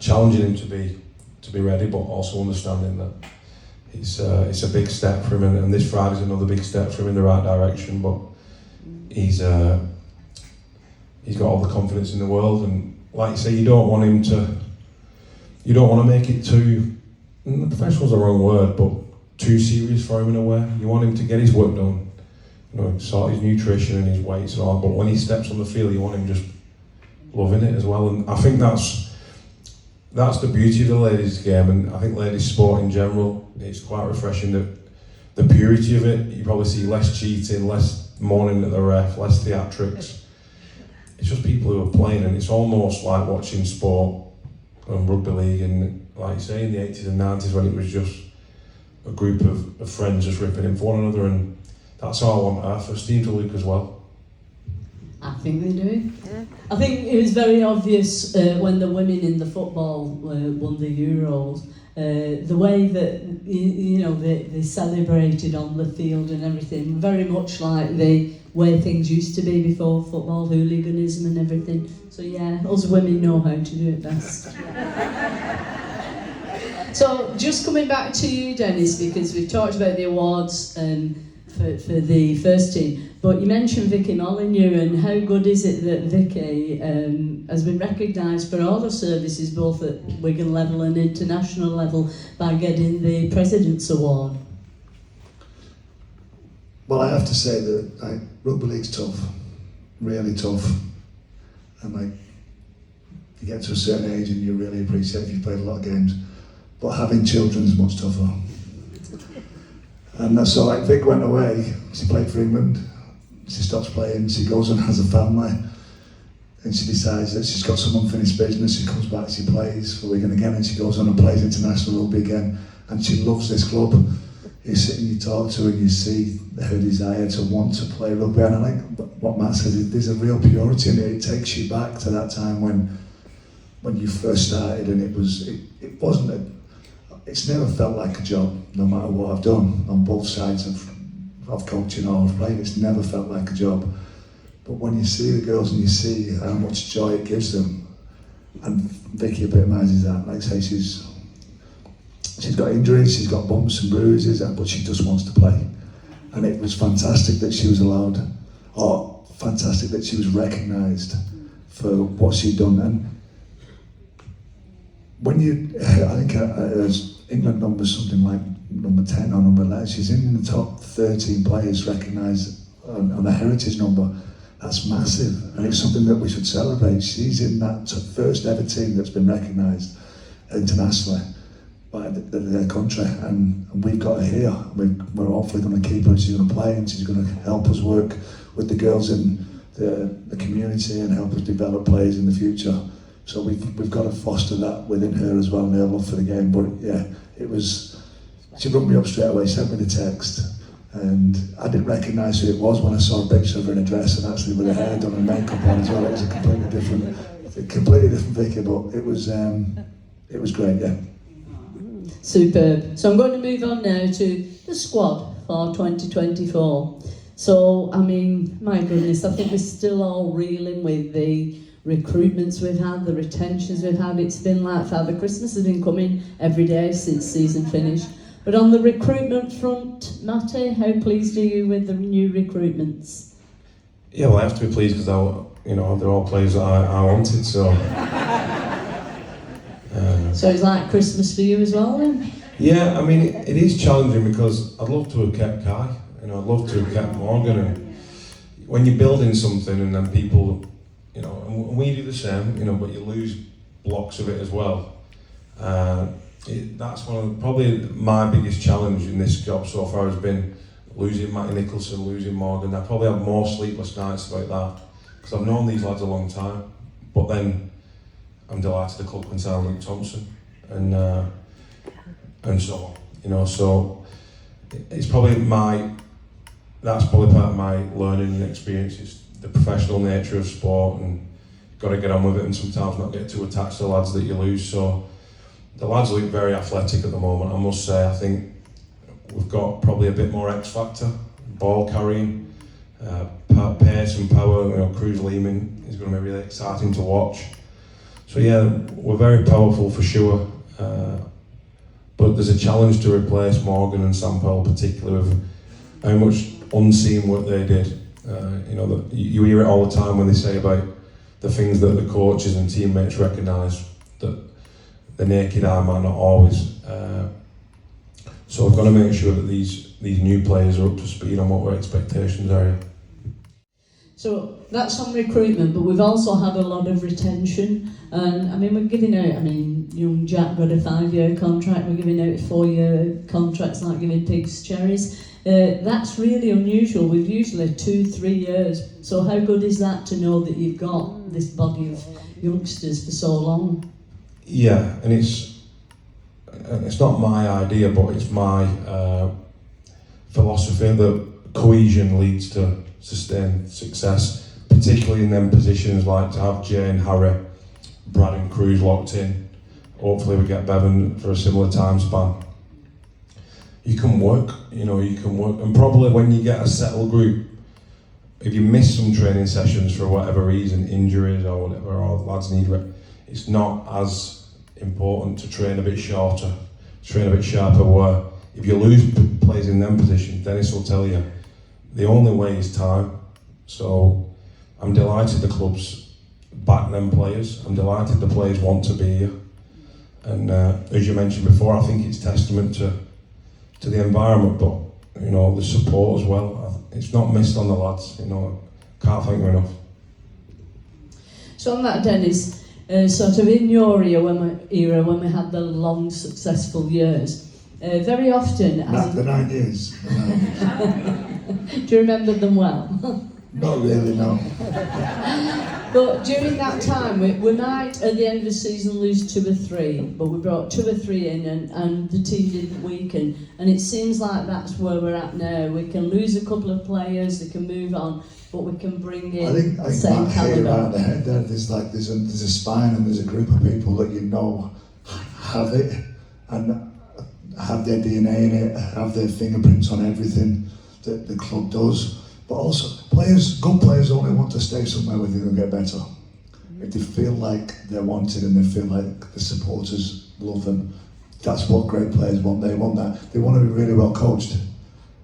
challenging him to be ready, but also understanding that it's a big step for him, and this Friday's another big step for him in the right direction. But he's got all the confidence in the world, and like you say, you don't want to make it too, professional's the wrong word, but too serious for him in a way. You want him to get his work done, sort his nutrition and his weights and all, but when he steps on the field, you want him just loving it as well. And I think that's the beauty of the ladies' game, and I think ladies' sport in general, it's quite refreshing that the purity of it. You probably see less cheating, less mourning at the ref, less theatrics. It's just people who are playing, and it's almost like watching sport and rugby league, and like you say, in the 80s and 90s when it was just a group of friends just ripping in for one another, and that's how I want our first team to look as well. I think they do. Yeah. I think it was very obvious when the women in the football won the Euros, the way that they celebrated on the field and everything, very much like the way things used to be before football, hooliganism and everything. So yeah, us women know how to do it best. So just coming back to you, Denis, because we've talked about the awards for the first team, but you mentioned Vicky Molyneux, and how good is it that Vicky has been recognised for all her services, both at Wigan level and international level, by getting the President's Award? Well, I have to say that rugby league's tough, really tough, and you get to a certain age and you really appreciate if you've played a lot of games, but having children's much tougher. And so Vic went away, she played for England, she stops playing, she goes and has a family, and she decides that she's got some unfinished business. She comes back, she plays for Wigan again, and she goes on and plays international rugby again, and she loves this club. You sit and you talk to her and you see her desire to want to play rugby, and I like what Matt says, there's a real purity in it. It takes you back to that time when you first started, and it's never felt like a job, no matter what I've done on both sides of coaching or of playing. It's never felt like a job. But when you see the girls and you see how much joy it gives them, and Vicky epitomises that. Like I say, she's got injuries, she's got bumps and bruises, but she just wants to play. And it was fantastic that she was allowed, or fantastic that she was recognised for what she'd done. And when I think England numbers something like number 10 or number 11, she's in the top 13 players recognised on a heritage number. That's massive, and it's something that we should celebrate. She's in that first ever team that's been recognised internationally by their country, and we've got her here. We're hopefully going to keep her, and she's going to play, and she's going to help us work with the girls in the community and help us develop players in the future. So we've got to foster that within her as well, and her love for the game. But yeah, she rung me up straight away, sent me the text, and I didn't recognise who it was when I saw a picture of her in a dress and actually with her hair done and makeup on as well. It was a completely different Vicky, but it was great, yeah. Superb. So I'm going to move on now to the squad for 2024. So, I mean, my goodness, I think we're still all reeling with the recruitments we've had, the retentions we've had. It's been like Father Christmas has been coming every day since season finished. But on the recruitment front, Matty, how pleased are you with the new recruitments? Yeah, well, I have to be pleased because they're all players that I wanted. So. So it's like Christmas for you as well, then? Yeah, I mean it is challenging because I'd love to have kept Kai. I'd love to have kept Morgan. And when you're building something and then people, and we do the same, but you lose blocks of it as well. That's one of probably my biggest challenge in this job so far has been losing Matty Nicholson, losing Morgan. I probably have more sleepless nights about that because I've known these lads a long time. But then I'm delighted the club can sign Luke Thompson and so on. So it's probably that's probably part of my learning and experience. It's the professional nature of sport, and got to get on with it and sometimes not get too attached to the lads that you lose. So the lads look very athletic at the moment, I must say. I think we've got probably a bit more X factor, ball carrying, pace and power. You know, Cruz Lehman is going to be really exciting to watch. So yeah, we're very powerful for sure. But there's a challenge to replace Morgan and Sam Powell, particularly with how much unseen work they did. You know, you hear it all the time when they say about the things that the coaches and teammates recognise that the naked eye might not always. So we've got to make sure that these new players are up to speed on what our expectations are. So that's on recruitment, but we've also had a lot of retention. And I mean, we're giving out, young Jack got a 5-year contract, we're giving out 4-year contracts like giving pigs cherries. That's really unusual. We've usually 2-3 years. So how good is that to know that you've got this body of youngsters for so long? Yeah, and it's not my idea, but it's my philosophy that cohesion leads to sustained success, particularly in them positions like to have Jay and Harry, Brad and Cruz locked in. Hopefully we get Bevan for a similar time span. You can work, and probably when you get a settled group, if you miss some training sessions for whatever reason, injuries or whatever, or lads need it, it's not as important to train a bit shorter, train a bit sharper, where if you lose players in them positions, Dennis will tell you, the only way is time. So I'm delighted the clubs back them players. I'm delighted the players want to be here. And as you mentioned before, I think it's testament to the environment, but the support as well. It's not missed on the lads. Can't thank them enough. So on that, Dennis, sort of in your era when we had the long successful years, very often. The 9 years. Do you remember them well? Not really, no. But during that time, we might at the end of the season lose 2 or 3, but we brought 2 or 3 in and the team didn't weaken. And it seems like that's where we're at now. We can lose a couple of players, they can move on, but we can bring in the same Matt calibre. hit around the head there. There's a spine and there's a group of people that have it and have their DNA in it, have their fingerprints on everything that the club does. But also, good players only want to stay somewhere where they can get better. If they feel like they're wanted and they feel like the supporters love them, that's what great players want. They want that. They want to be really well coached.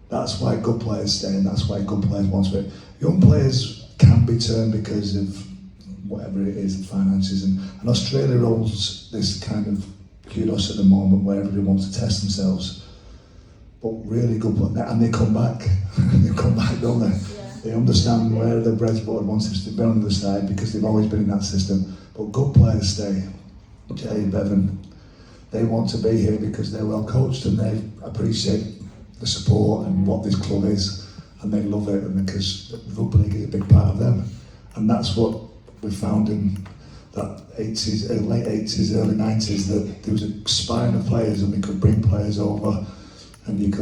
That's why good players stay, and that's why good players want to be. Young players can be turned because of whatever it is, the finances. And Australia holds this kind of kudos at the moment where everybody wants to test themselves. But really good players, and they come back. They come back, don't they? Yeah. They understand where the bread's buttered once they've been on the other side because they've always been in that system. But good players stay. Jay and Bevan, they want to be here because they're well coached and they appreciate the support and what this club is, and they love it, and because rugby league is a big part of them. And that's what we found in that late 80s, early 90s, that there was a spine of players and we could bring players over. And they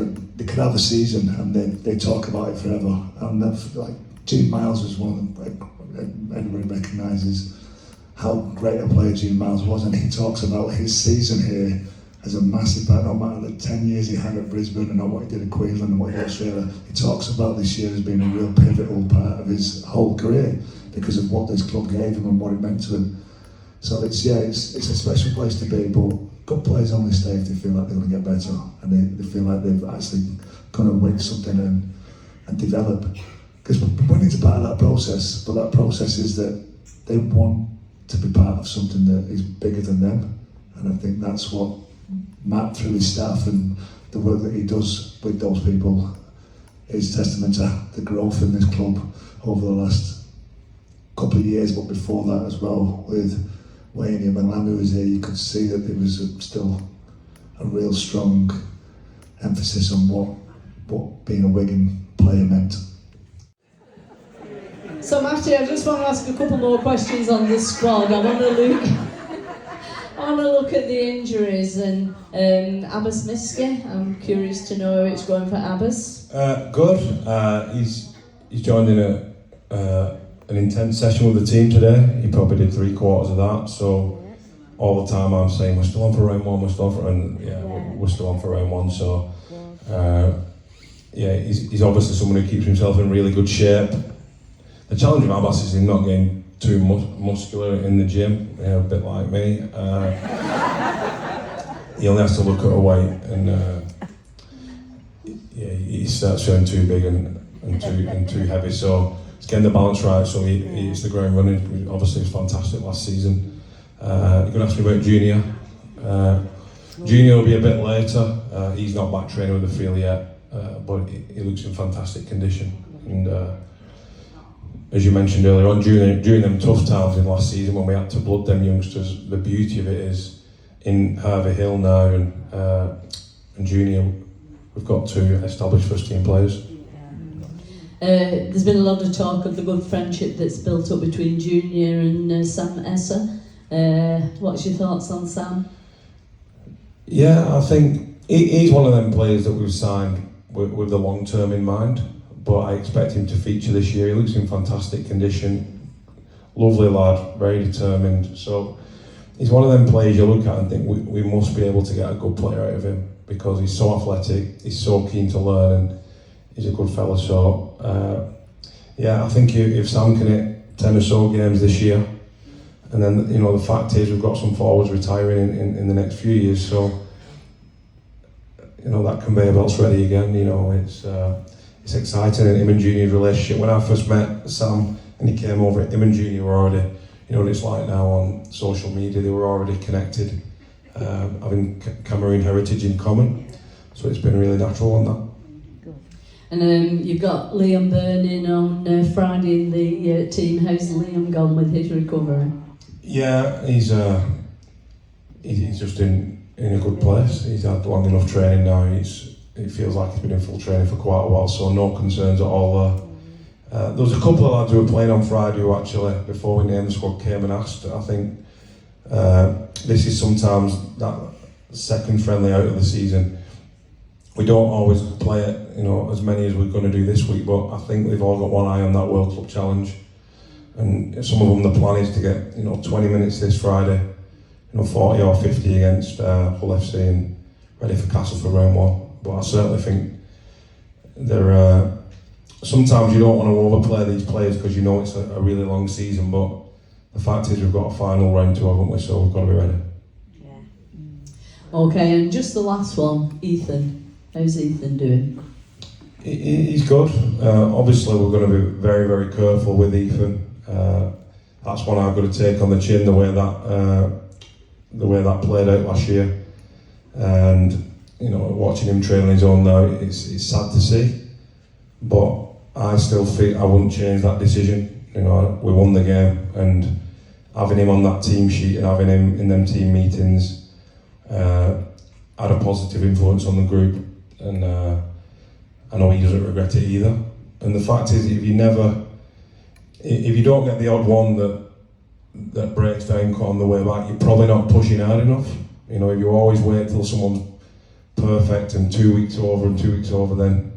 could have a season and they talk about it forever. And like Gene Miles was one of them, everybody recognises how great a player Gene Miles was, and he talks about his season here as a massive part, no matter the 10 years he had at Brisbane and what he did at Queensland and what he did at Australia. He talks about this year as being a real pivotal part of his whole career because of what this club gave him and what it meant to him. So it's a special place to be, but good players only stay if they feel like they're going to get better and they feel like they've actually going to win something and develop. Because winning's a part of that process, but that process is that they want to be part of something that is bigger than them. And I think that's what Matt, through his staff and the work that he does with those people, is testament to the growth in this club over the last couple of years, but before that as well, with Wayne and when Lammy was here, you could see that there was still a real strong emphasis on what being a Wigan player meant. So Matty, I just want to ask a couple more questions on this squad. I want to look at the injuries and Abbas Miski. I'm curious to know how it's going for Abbas. Good. He's joined in an intense session with the team today. He probably did 3/4 of that. So all the time I'm saying we're still on for round 1. We're still on for round 1. So yeah, he's obviously someone who keeps himself in really good shape. The challenge with Abbas is him not getting too muscular in the gym, a bit like me. He only has to look at a weight, and he starts feeling too big and too heavy. So it's getting the balance right. So he hits the ground running. Obviously, it was fantastic last season. You're going to ask me about Junior. Junior will be a bit later. He's not back training with the field yet, but he looks in fantastic condition. And as you mentioned earlier on, during them tough times in last season when we had to blood them youngsters, the beauty of it is in Harvey Hill now and Junior, we've got 2 established first team players. There's been a lot of talk of the good friendship that's built up between Junior and Sam Esser. What's your thoughts on Sam? Yeah, I think he's one of them players that we've signed with the long term in mind, but I expect him to feature this year. He looks in fantastic condition, lovely lad, very determined. So he's one of them players you look at and think we must be able to get a good player out of him because he's so athletic, he's so keen to learn, and he's a good fella. So yeah, I think if Sam can hit 10 or so games this year, and then the fact is we've got some forwards retiring in the next few years, so that conveyor belt's ready again. It's exciting, and him and Junior's relationship. When I first met Sam and he came over, him and Junior were already, what it's like now on social media, they were already connected, having Cameroon heritage in common, so it's been really natural on that. And you've got Liam Burning on Friday in the team. How's Liam gone with his recovery? Yeah, he's just in a good place. He's had long enough training now. It feels like he's been in full training for quite a while, so no concerns at all there. There was a couple of lads who were playing on Friday who actually, before we named the squad, came and asked. I think this is sometimes that second friendly out of the season. We don't always play it, as many as we're going to do this week, but I think they've all got one eye on that World Club challenge. And some of them, the plan is to get 20 minutes this Friday, 40 or 50 against Hull FC and ready for Castle for round 1. But I certainly think they're. Sometimes you don't want to overplay these players because it's a really long season. But the fact is we've got a final round 2, haven't we? So we've got to be ready. Yeah. Okay, and just the last one, Ethan. How's Ethan doing? He's good. Obviously, we're going to be very, very careful with Ethan. That's one I've got to take on the chin, the way that played out last year, and watching him train on his own now, it's sad to see, but I still feel I wouldn't change that decision. We won the game, and having him on that team sheet and having him in them team meetings had a positive influence on the group, and I know he doesn't regret it either. And the fact is, if you don't get the odd one that breaks down on the way back, you're probably not pushing hard enough. If you always wait till someone's perfect and 2 weeks over, then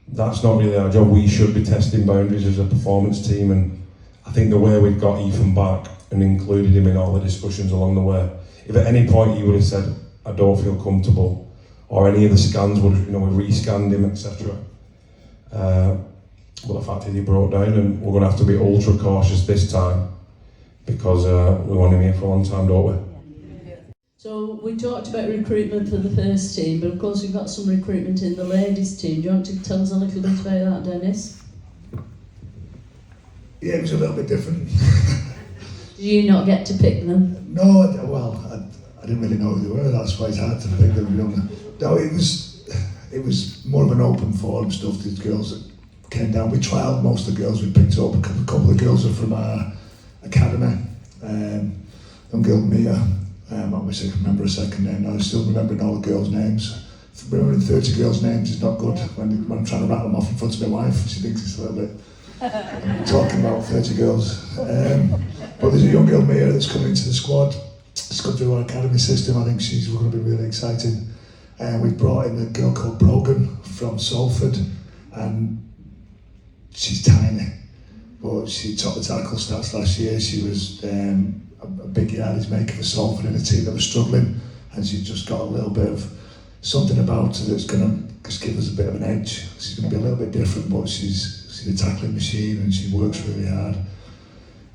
that's not really our job. We should be testing boundaries as a performance team, and I think the way we've got Ethan back and included him in all the discussions along the way, if at any point he would have said, I don't feel comfortable, or any of the scans would have, we re-scanned him, etc. Well, the fact is he broke down, and we're going to have to be ultra cautious this time because we want him here for a long time, don't we? So we talked about recruitment for the first team, but of course we've got some recruitment in the ladies' team. Do you want to tell us a little bit about that, Dennis? Yeah, it was a little bit different. Did you not get to pick them? No, I didn't really know who they were. That's why it's hard to pick them. No, it was more of an open forum stuff. These girls that came down, we trialled most of the girls we picked up. A couple of girls are from our academy. Young girl Mia, obviously I can remember her second name now. I'm still remembering all the girls' names. Remembering 30 girls' names is not good when I'm trying to rattle them off in front of my wife. She thinks it's a little bit talking about 30 girls. But there's a young girl Mia that's coming into the squad. It's come through our academy system. I think she's going to be really exciting. We've brought in a girl called Brogan from Salford, and she's tiny, but she topped the tackle stats last year. She was a big yardage maker for Salford in a team that was struggling, and she just got a little bit of something about her that's going to just give us a bit of an edge. She's going to be a little bit different, but she's a tackling machine and she works really hard.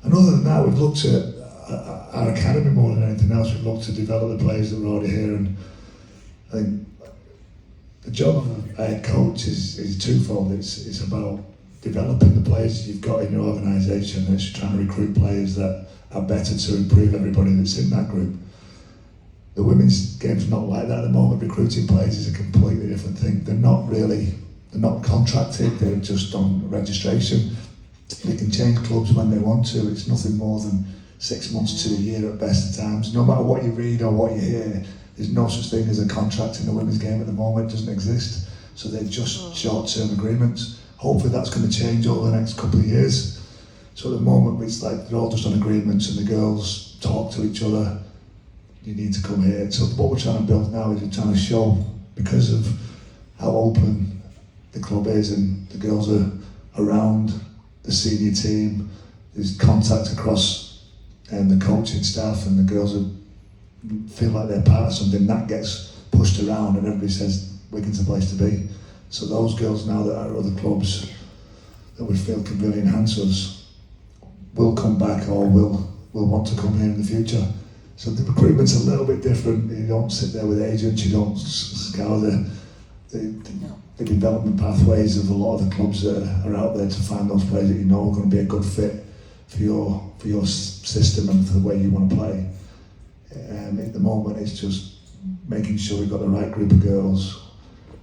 And other than that, we've looked at our academy more than anything else. We've looked to develop the players that are already here, and I think the job of a head coach is twofold. It's about developing the players you've got in your organisation. It's trying to recruit players that are better to improve everybody that's in that group. The women's game's not like that at the moment. Recruiting players is a completely different thing. They're not contracted, they're just on registration. They can change clubs when they want to. It's nothing more than 6 months to a year at best of times. No matter what you read or what you hear, there's no such thing as a contract in the women's game at the moment. It doesn't exist. So they're just short-term agreements. Hopefully that's going to change over the next couple of years. So at the moment it's like they're all just on agreements and the girls talk to each other. You need to come here. So what we're trying to build now is we're trying to show, because of how open the club is and the girls are around the senior team, there's contact across the coaching staff, and the girls feel like they're part of something that gets pushed around and everybody says Wigan's the place to be. So those girls now that are at other clubs that we feel can really enhance us will come back or will want to come here in the future. So the recruitment's a little bit different. You don't sit there with agents, you don't scour the development pathways of a lot of the clubs that are out there to find those players that you know are going to be a good fit for your system and for the way you want to play. At the moment it's just making sure we've got the right group of girls.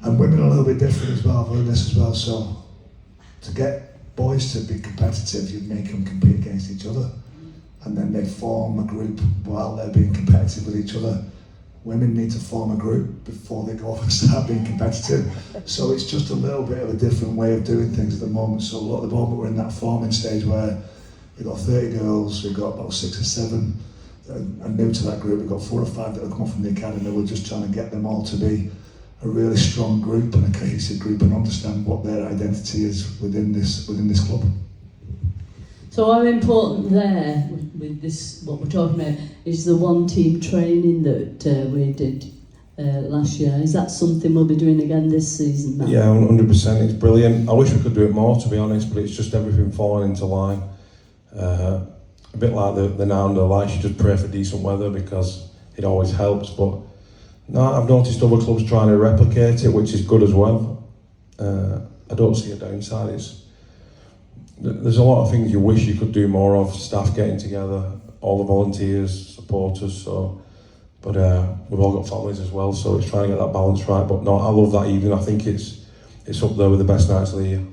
And women are a little bit different as well, I've learned this as well. So to get boys to be competitive, you make them compete against each other. And then they form a group while they're being competitive with each other. Women need to form a group before they go off and start being competitive. So it's just a little bit of a different way of doing things at the moment. So at the moment we're in that forming stage where we've got 30 girls, we've got about 6 or 7 that are new to that group. We've got 4 or 5 that have come from the academy. We're just trying to get them all to be a really strong group and a cohesive group and understand what their identity is within this club. So how important there, with this, what we're talking about, is the one team training that we did last year? Is that something we'll be doing again this season now? Yeah, 100%. It's brilliant. I wish we could do it more, to be honest, but it's just everything falling into line. A bit like the now and the lights, you just pray for decent weather because it always helps. But no, I've noticed other clubs trying to replicate it, which is good as well. I don't see a downside. There's a lot of things you wish you could do more of, staff getting together, all the volunteers, supporters, but we've all got families as well, so it's trying to get that balance right. But no, I love that evening. I think it's up there with the best nights of the year.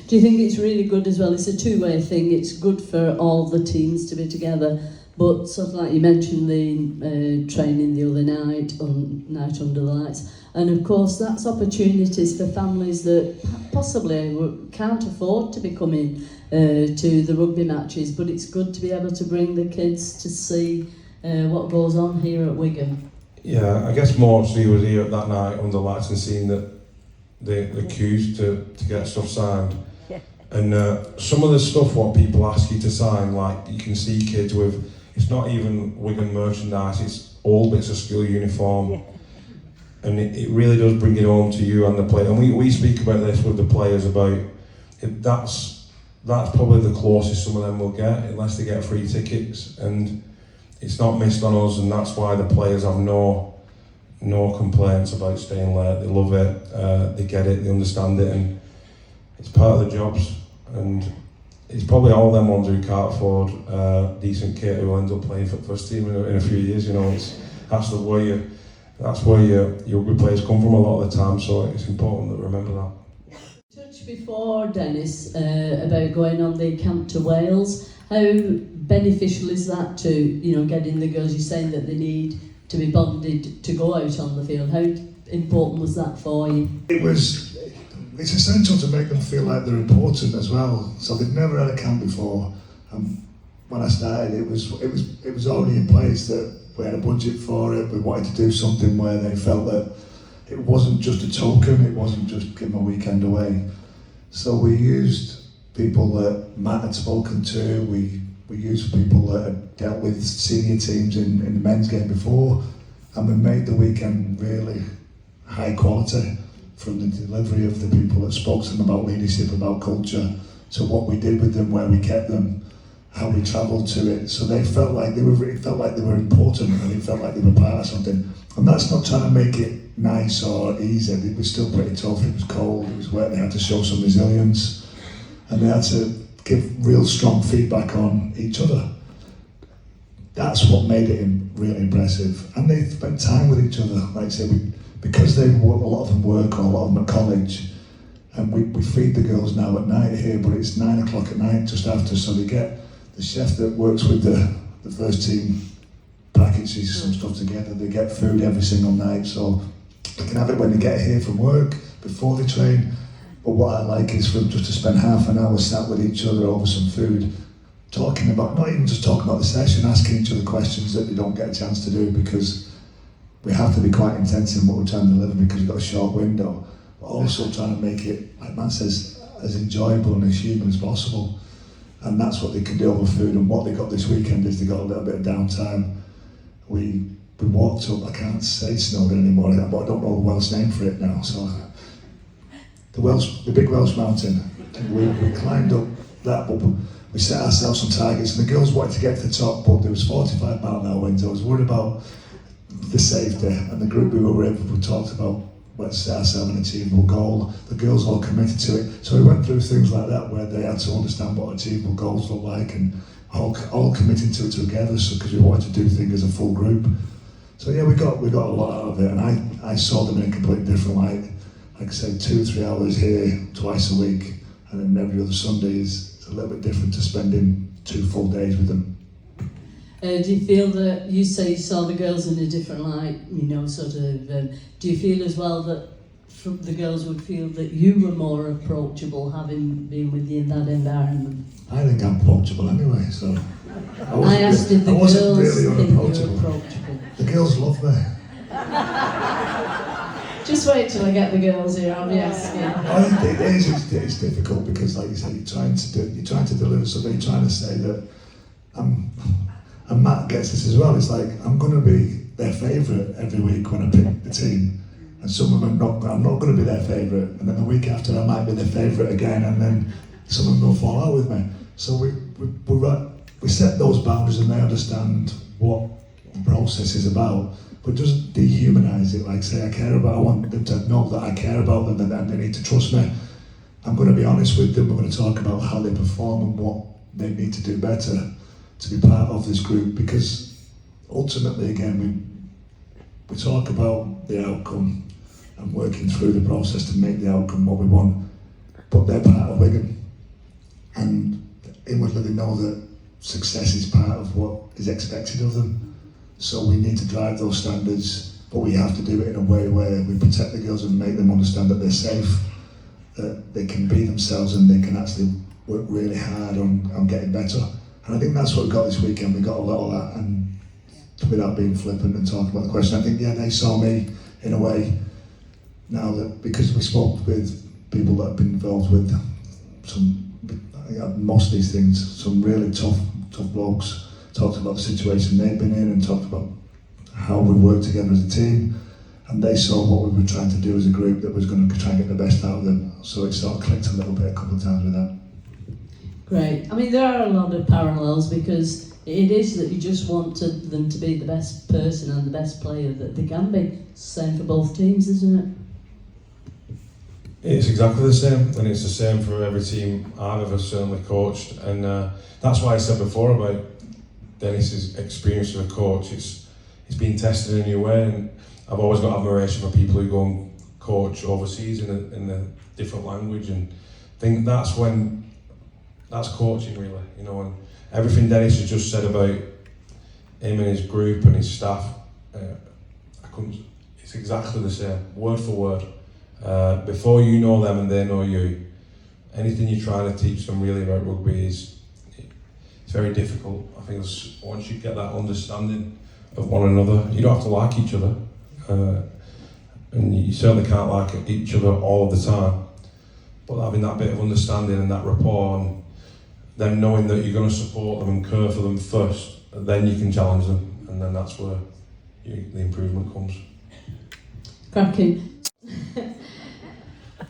Do you think it's really good as well? It's a two-way thing. It's good for all the teams to be together, but sort of like you mentioned the training the other night under the lights, and of course that's opportunities for families that possibly can't afford to be coming to the rugby matches, but it's good to be able to bring the kids to see what goes on here at Wigan. Yeah, I guess more so you was here at that night under the lights and seeing that the queues to get stuff signed. And some of the stuff what people ask you to sign, like you can see kids with, it's not even Wigan merchandise, it's all bits of school uniform. And it really does bring it home to you and the player. And we speak about this with the players about that's probably the closest some of them will get, unless they get free tickets. And it's not missed on us, and that's why the players have no complaints about staying late. They love it, they get it, they understand it, and it's part of the jobs. And it's probably all them ones who can't afford decent kit who end up playing for the first team in a few years. You know, that's where your rugby players come from a lot of the time. So it's important that we remember that. You touched before, Dennis, about going on the camp to Wales. How beneficial is that to getting the girls? You're saying that they need to be bonded to go out on the field. How important was that for you? It's essential to make them feel like they're important as well. So they've never had a camp before. When I started, it was already in place that we had a budget for it. We wanted to do something where they felt that it wasn't just a token. It wasn't just give them a weekend away. So we used people that Matt had spoken to. We used people that had dealt with senior teams in the men's game before, and we made the weekend really high quality, from the delivery of the people that spoke to them about leadership, about culture, to what we did with them, where we kept them, how we travelled to it. So they felt like it felt like they were important, and it felt like they were part of something. And that's not trying to make it nice or easy. It was still pretty tough. It was cold. It was wet. They had to show some resilience, and they had to give real strong feedback on each other. That's what made it really impressive. And they spent time with each other. Like I say, because a lot of them work, or a lot of them at college, and we feed the girls now at night here, but it's 9 o'clock at night just after, so they get the chef that works with the first team packages some stuff together. They get food every single night, so they can have it when they get here from work, before they train. But what I like is for them just to spend half an hour sat with each other over some food, talking about, not even just talking about the session, asking each other questions that they don't get a chance to do, because we have to be quite intense in what we're trying to deliver, because we've got a short window, but also trying to make it, like Matt says, as enjoyable and as human as possible. And that's what they can do over food. And what they got this weekend is they got a little bit of downtime. We walked up, I can't say Snowdon anymore, but I don't know the Welsh name for it now. So the big Welsh mountain. We climbed up that, but we set ourselves some targets, and the girls wanted to get to the top, but there was 45 mile an hour winds. I was worried about the safety, and the group we were with, we talked about, let's set ourselves an achievable goal. The girls all committed to it. So we went through things like that, where they had to understand what achievable goals look like, and all committing to it together, so because we wanted to do things as a full group. So yeah, we got a lot out of it, and I saw them in a completely different light. Like I say, 2-3 hours here twice a week, and then every other Sunday is a little bit different to spending 2 full days with them. Do you feel that, you say you saw the girls in a different light, do you feel as well that the girls would feel that you were more approachable, having been with you in that environment? I think I'm approachable anyway, so I asked if the girls really think you're approachable. The girls love me. Just wait till I get the girls here, I'll be asking. I think it's difficult, because like you say, you're trying to deliver something, you're trying to say that and Matt gets this as well. It's like, I'm going to be their favourite every week when I pick the team, and some of them I'm not going to be their favourite, and then the week after I might be their favourite again, and then some of them will fall out with me. So we set those boundaries, and they understand what the process is about, but doesn't dehumanise it. Like say, I want them to know that I care about them, and they need to trust me. I'm going to be honest with them. We're going to talk about how they perform and what they need to do better to be part of this group, because ultimately, again, we talk about the outcome and working through the process to make the outcome what we want, but they're part of Wigan, and inwardly they know that success is part of what is expected of them. So we need to drive those standards, but we have to do it in a way where we protect the girls and make them understand that they're safe, that they can be themselves, and they can actually work really hard on getting better. And I think that's what we got this weekend. We got a lot of that, and without being flippant and talking about the question, I think, yeah, they saw me in a way now, that because we spoke with people that have been involved with most of these things, some really tough blokes, talked about the situation they've been in, and talked about how we work together as a team, and they saw what we were trying to do as a group that was going to try and get the best out of them. So it sort of clicked a little bit a couple of times with that. Great. I mean, there are a lot of parallels, because it is that you just want them to be the best person and the best player that they can be. Same for both teams, isn't it? It's exactly the same, and it's the same for every team I've ever certainly coached, and that's why I said before about Denis's experience as a coach. It's been tested in a new way, and I've always got admiration for people who go and coach overseas in a different language, and think that's coaching really, and everything Denis has just said about him and his group and his staff, it's exactly the same, word for word. Before you know them and they know you, anything you're trying to teach them really about rugby it's very difficult. I think once you get that understanding of one another, you don't have to like each other, and you certainly can't like each other all of the time, but having that bit of understanding and that rapport, and them knowing that you're going to support them and care for them first, then you can challenge them, and then that's where the improvement comes. Cracking.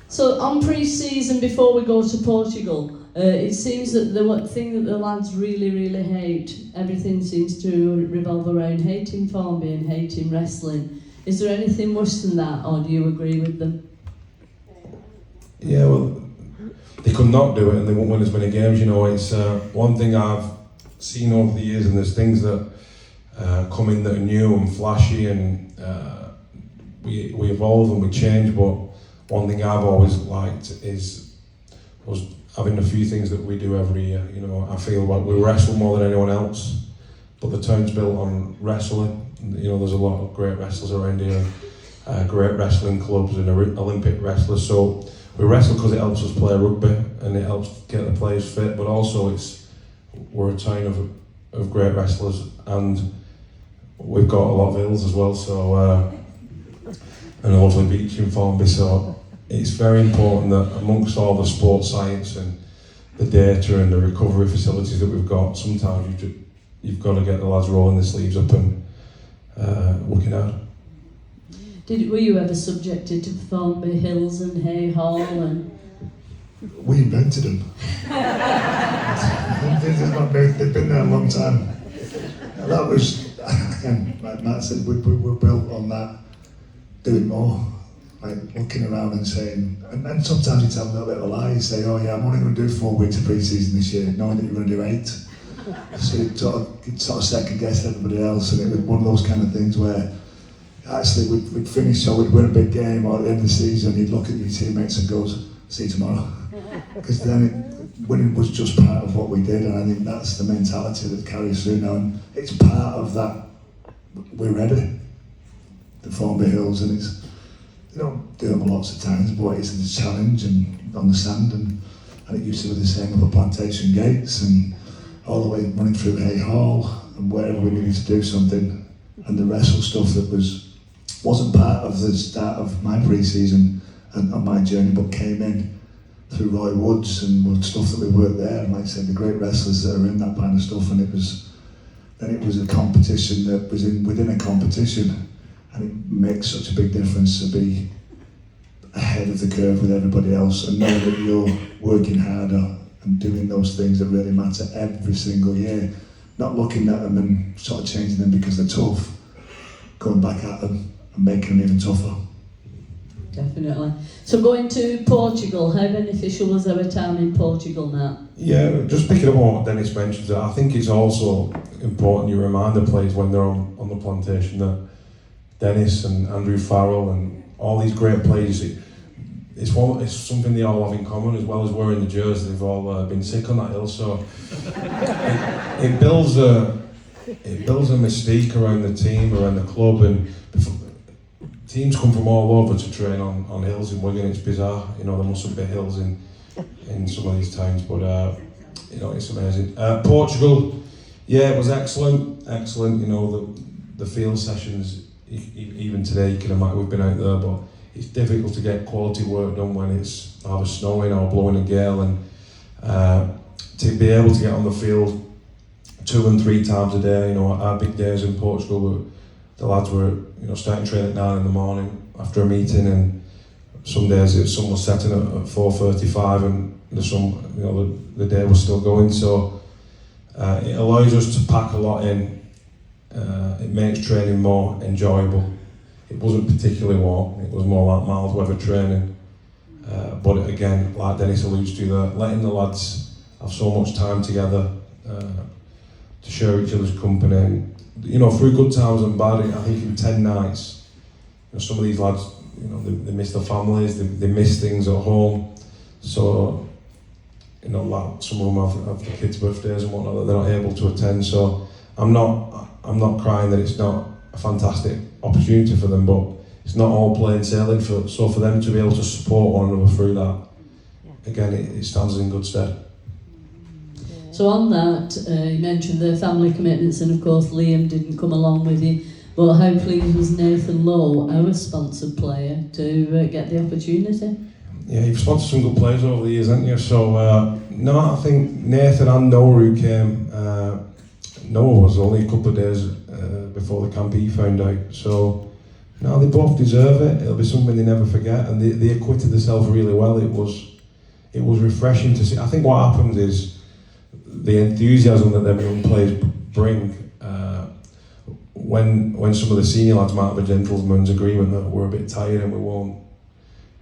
So on pre-season, before we go to Portugal, it seems that the one thing that the lads really, really hate, everything seems to revolve around hating Formby and hating wrestling. Is there anything worse than that, or do you agree with them? Yeah, well, they could not do it and they won't win as many games, you know. It's one thing I've seen over the years, and there's things that come in that are new and flashy, and we evolve and we change, but one thing I've always liked was having a few things that we do every year. You know, I feel like we wrestle more than anyone else, but the town's built on wrestling. You know, there's a lot of great wrestlers around here, great wrestling clubs and Olympic wrestlers. So we wrestle because it helps us play rugby and it helps get the players fit, but also we're a town of great wrestlers, and we've got a lot of hills as well. So and a lovely beach in Formby. So it's very important that amongst all the sports science and the data and the recovery facilities that we've got, sometimes you've got to get the lads rolling their sleeves up and working hard. Were you ever subjected to Formby Hills and Hay Hall and? We invented them. They've been there a long time. And that was, again, like Matt said, we were built on that, doing more. Like looking around and saying, and sometimes you tell them a little bit of a lie. You say, oh yeah, I'm only going to do 4 weeks of pre-season this year, knowing that you're going to do 8. So you sort of second guess everybody else, and it was one of those kind of things where actually we'd finish or we'd win a big game, or at the end of the season you'd look at your teammates and goes, see you tomorrow. Because then winning was just part of what we did, and I think that's the mentality that carries through now, and it's part of that. We're ready. The Formby Hills, and it's, you don't do them lots of times, but it's a challenge and on the sand, and it used to be the same with the plantation gates and all the way running through Hay Hall and wherever we needed to do something, and the wrestle stuff that wasn't part of the start of my pre-season and on my journey, but came in through Roy Woods and stuff that we worked there, and like I said, the great wrestlers that are in that kind of stuff, and it was a competition that was within a competition. And it makes such a big difference to be ahead of the curve with everybody else and know that you're working harder and doing those things that really matter every single year. Not looking at them and sort of changing them because they're tough, going back at them and making them even tougher. Definitely. So going to Portugal, how beneficial was our time in Portugal, Matt? Yeah, just picking up on what Dennis mentioned, I think it's also important you remind the players when they're on the plantation that Dennis and Andrew Farrell and all these great players, it's something they all have in common, as well as wearing the jersey. They've all been sick on that hill, so it builds a mystique around the team, around the club, and teams come from all over to train on hills in Wigan. It's bizarre, you know, there mustn't be hills in some of these towns, but you know, it's amazing. Portugal, yeah, it was excellent. You know, the field sessions. Even today, you can imagine we've been out there, but it's difficult to get quality work done when it's either snowing or blowing a gale, and to be able to get on the field 2 and 3 times a day. You know, our big days in Portugal, the lads were, you know, starting training at 9 in the morning after a meeting, and some days some was setting at 4:35, and the day was still going. So it allows us to pack a lot in. It makes training more enjoyable. It wasn't particularly warm, it was more like mild weather training. But again, like Dennis alludes to there, letting the lads have so much time together to share each other's company. And, you know, through good times and bad, I think in 10 nights, you know, some of these lads, you know, they miss their families, they miss things at home. So, you know, like some of them have the kids' birthdays and whatnot that they're not able to attend. So I'm not crying that it's not a fantastic opportunity for them, but it's not all plain sailing. So for them to be able to support one another through that, again, it stands us in good stead. So on that, you mentioned the family commitments, and of course Liam didn't come along with you, but how pleased was Nathan Lowe, our sponsored player, to get the opportunity? Yeah, you've sponsored some good players over the years, haven't you? So, no, I think Nathan and Noah who came, Noah was only a couple of days before the camp he found out. So, No, they both deserve it. It'll be something they never forget, and they acquitted themselves really well. It was refreshing to see. I think what happens is the enthusiasm that them young players bring. When some of the senior lads might have a gentleman's agreement that we're a bit tired and we won't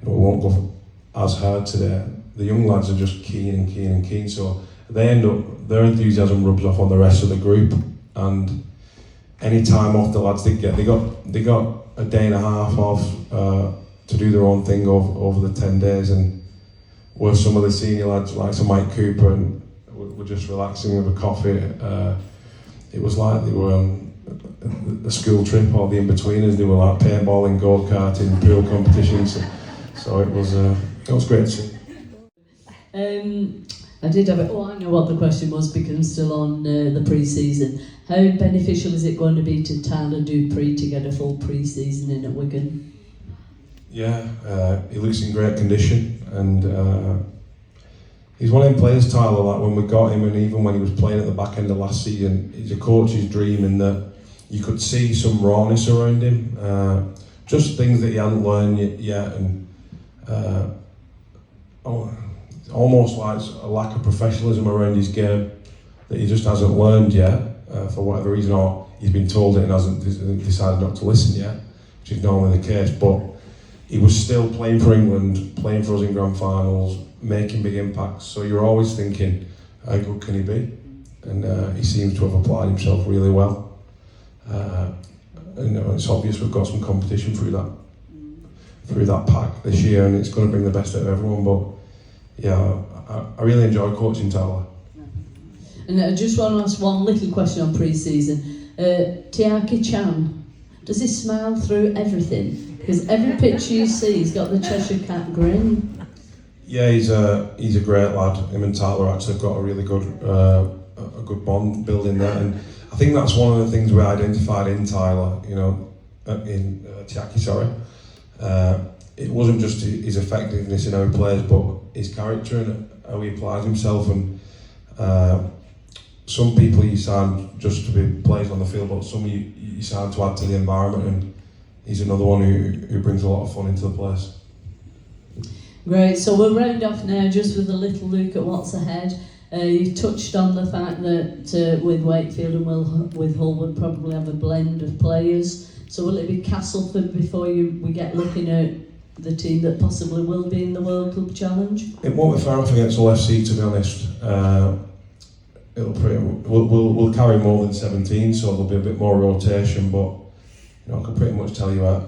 go as hard today, the young lads are just keen. So they end up, their enthusiasm rubs off on the rest of the group, and any time off the lads did get, they got a day and a half off to do their own thing over the 10 days, and where some of the senior lads, like some Mike Cooper, and were just relaxing with a coffee. It was like they were on a school trip, or the in-betweeners. They were like paintballing, go-karting, pool competitions. So it was great to see. I did have I know what the question was because I'm still on the pre-season. How beneficial is it going to be to Tyler Dupree to get a full pre-season in at Wigan? Yeah, he looks in great condition, and he's one of them players, Tyler, like when we got him, and even when he was playing at the back end of last season, he's a coach's dream in that you could see some rawness around him, just things that he hadn't learned yet, and almost like a lack of professionalism around his game that he just hasn't learned yet, for whatever reason, or he's been told it and hasn't decided not to listen yet, which is normally the case. But he was still playing for England, playing for us in grand finals, making big impacts. So you're always thinking, how good can he be? And he seems to have applied himself really well. And it's obvious we've got some competition through that pack this year, and it's going to bring the best out of everyone. But yeah, I really enjoy coaching Tyler. And I just want to ask one little question on pre-season. Tiaki Chan, does he smile through everything? Because every picture you see, he's got the Cheshire Cat grin. Yeah, he's a great lad. Him and Tyler actually have got a really good a good bond building there, and I think that's one of the things we identified in Tyler. You know, in Tiaki, sorry. It wasn't just his effectiveness in how he plays, but his character and how he applies himself. And some people you sign just to be players on the field, but some you sign to add to the environment, and he's another one who brings a lot of fun into the place. Great, so we'll round off now just with a little look at what's ahead. You touched on the fact that with Wakefield and with Hull we'll probably have a blend of players. So will it be Castleford before we get looking at the team that possibly will be in the World Club Challenge? It won't be far off against Hull FC, to be honest. We'll carry more than 17, so there'll be a bit more rotation. But you know, I can pretty much tell you, I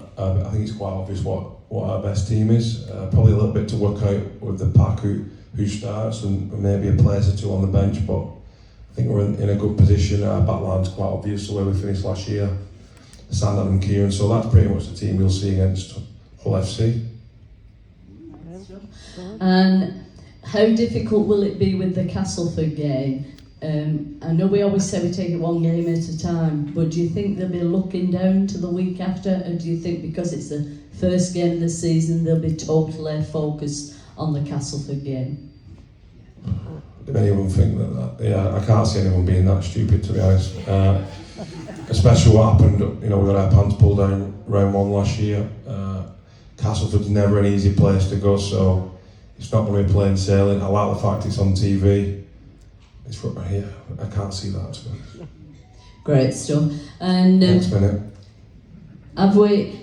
think it's quite obvious what our best team is. Probably a little bit to work out with the pack who starts, and maybe a player or two on the bench. But I think we're in a good position. Our backline's quite obvious the way we finished last year. Sandal and Kieran, so that's pretty much the team you'll see against Hull FC. And how difficult will it be with the Castleford game? I know we always say we take it one game at a time, but do you think they'll be looking down to the week after, or do you think because it's the first game of the season they'll be totally focused on the Castleford game? If any of them think that, yeah, I can't see anyone being that stupid, to be honest. Especially what happened, you know, we got our pants pulled down round one last year. Castleford's never an easy place to go, so it's not going to be plain sailing. I like the fact it's on TV. It's right here. I can't see that, to be honest. Great stuff. And next minute. Have we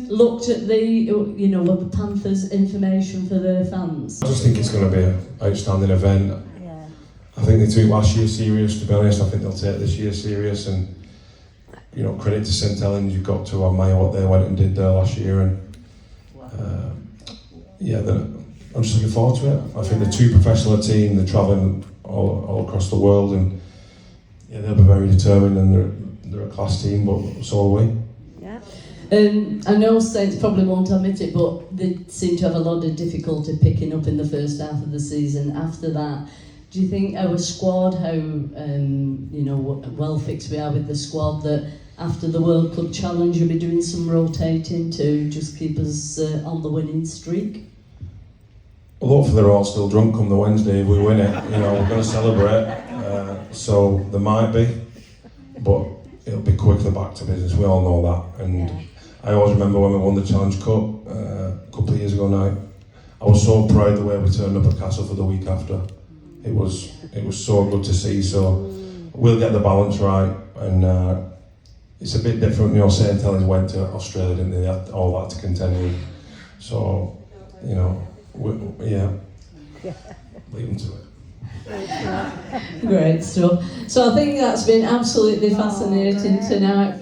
looked at the Panthers' information for their fans? I just think it's going to be an outstanding event. Yeah. I think they took last year serious, to be honest. I think they'll take this year serious, and you know, credit to St Helens, you've got to admire what they went and did there last year, and I'm just looking forward to it. I think they're too professional a team. They're travelling all across the world, and yeah, they'll be very determined, and they're a class team, but so are we. Yeah. I know Saints probably won't admit it, but they seem to have a lot of difficulty picking up in the first half of the season. After that, do you think our squad, how well fixed we are with the squad, that after the World Club Challenge you'll be doing some rotating to just keep us on the winning streak? Well, hopefully they're all still drunk come the Wednesday if we win it. You know, we're going to celebrate. So there might be. but it'll be quickly back to business. We all know that. And I always remember when we won the Challenge Cup a couple of years ago now. I was so proud the way we turned up at Castle for the week after. It was so good to see. So we'll get the balance right, and it's a bit different. St Helens went to Australia, didn't they? They had all that to contend with. So, leave them to it. Great stuff. So I think that's been absolutely fascinating tonight.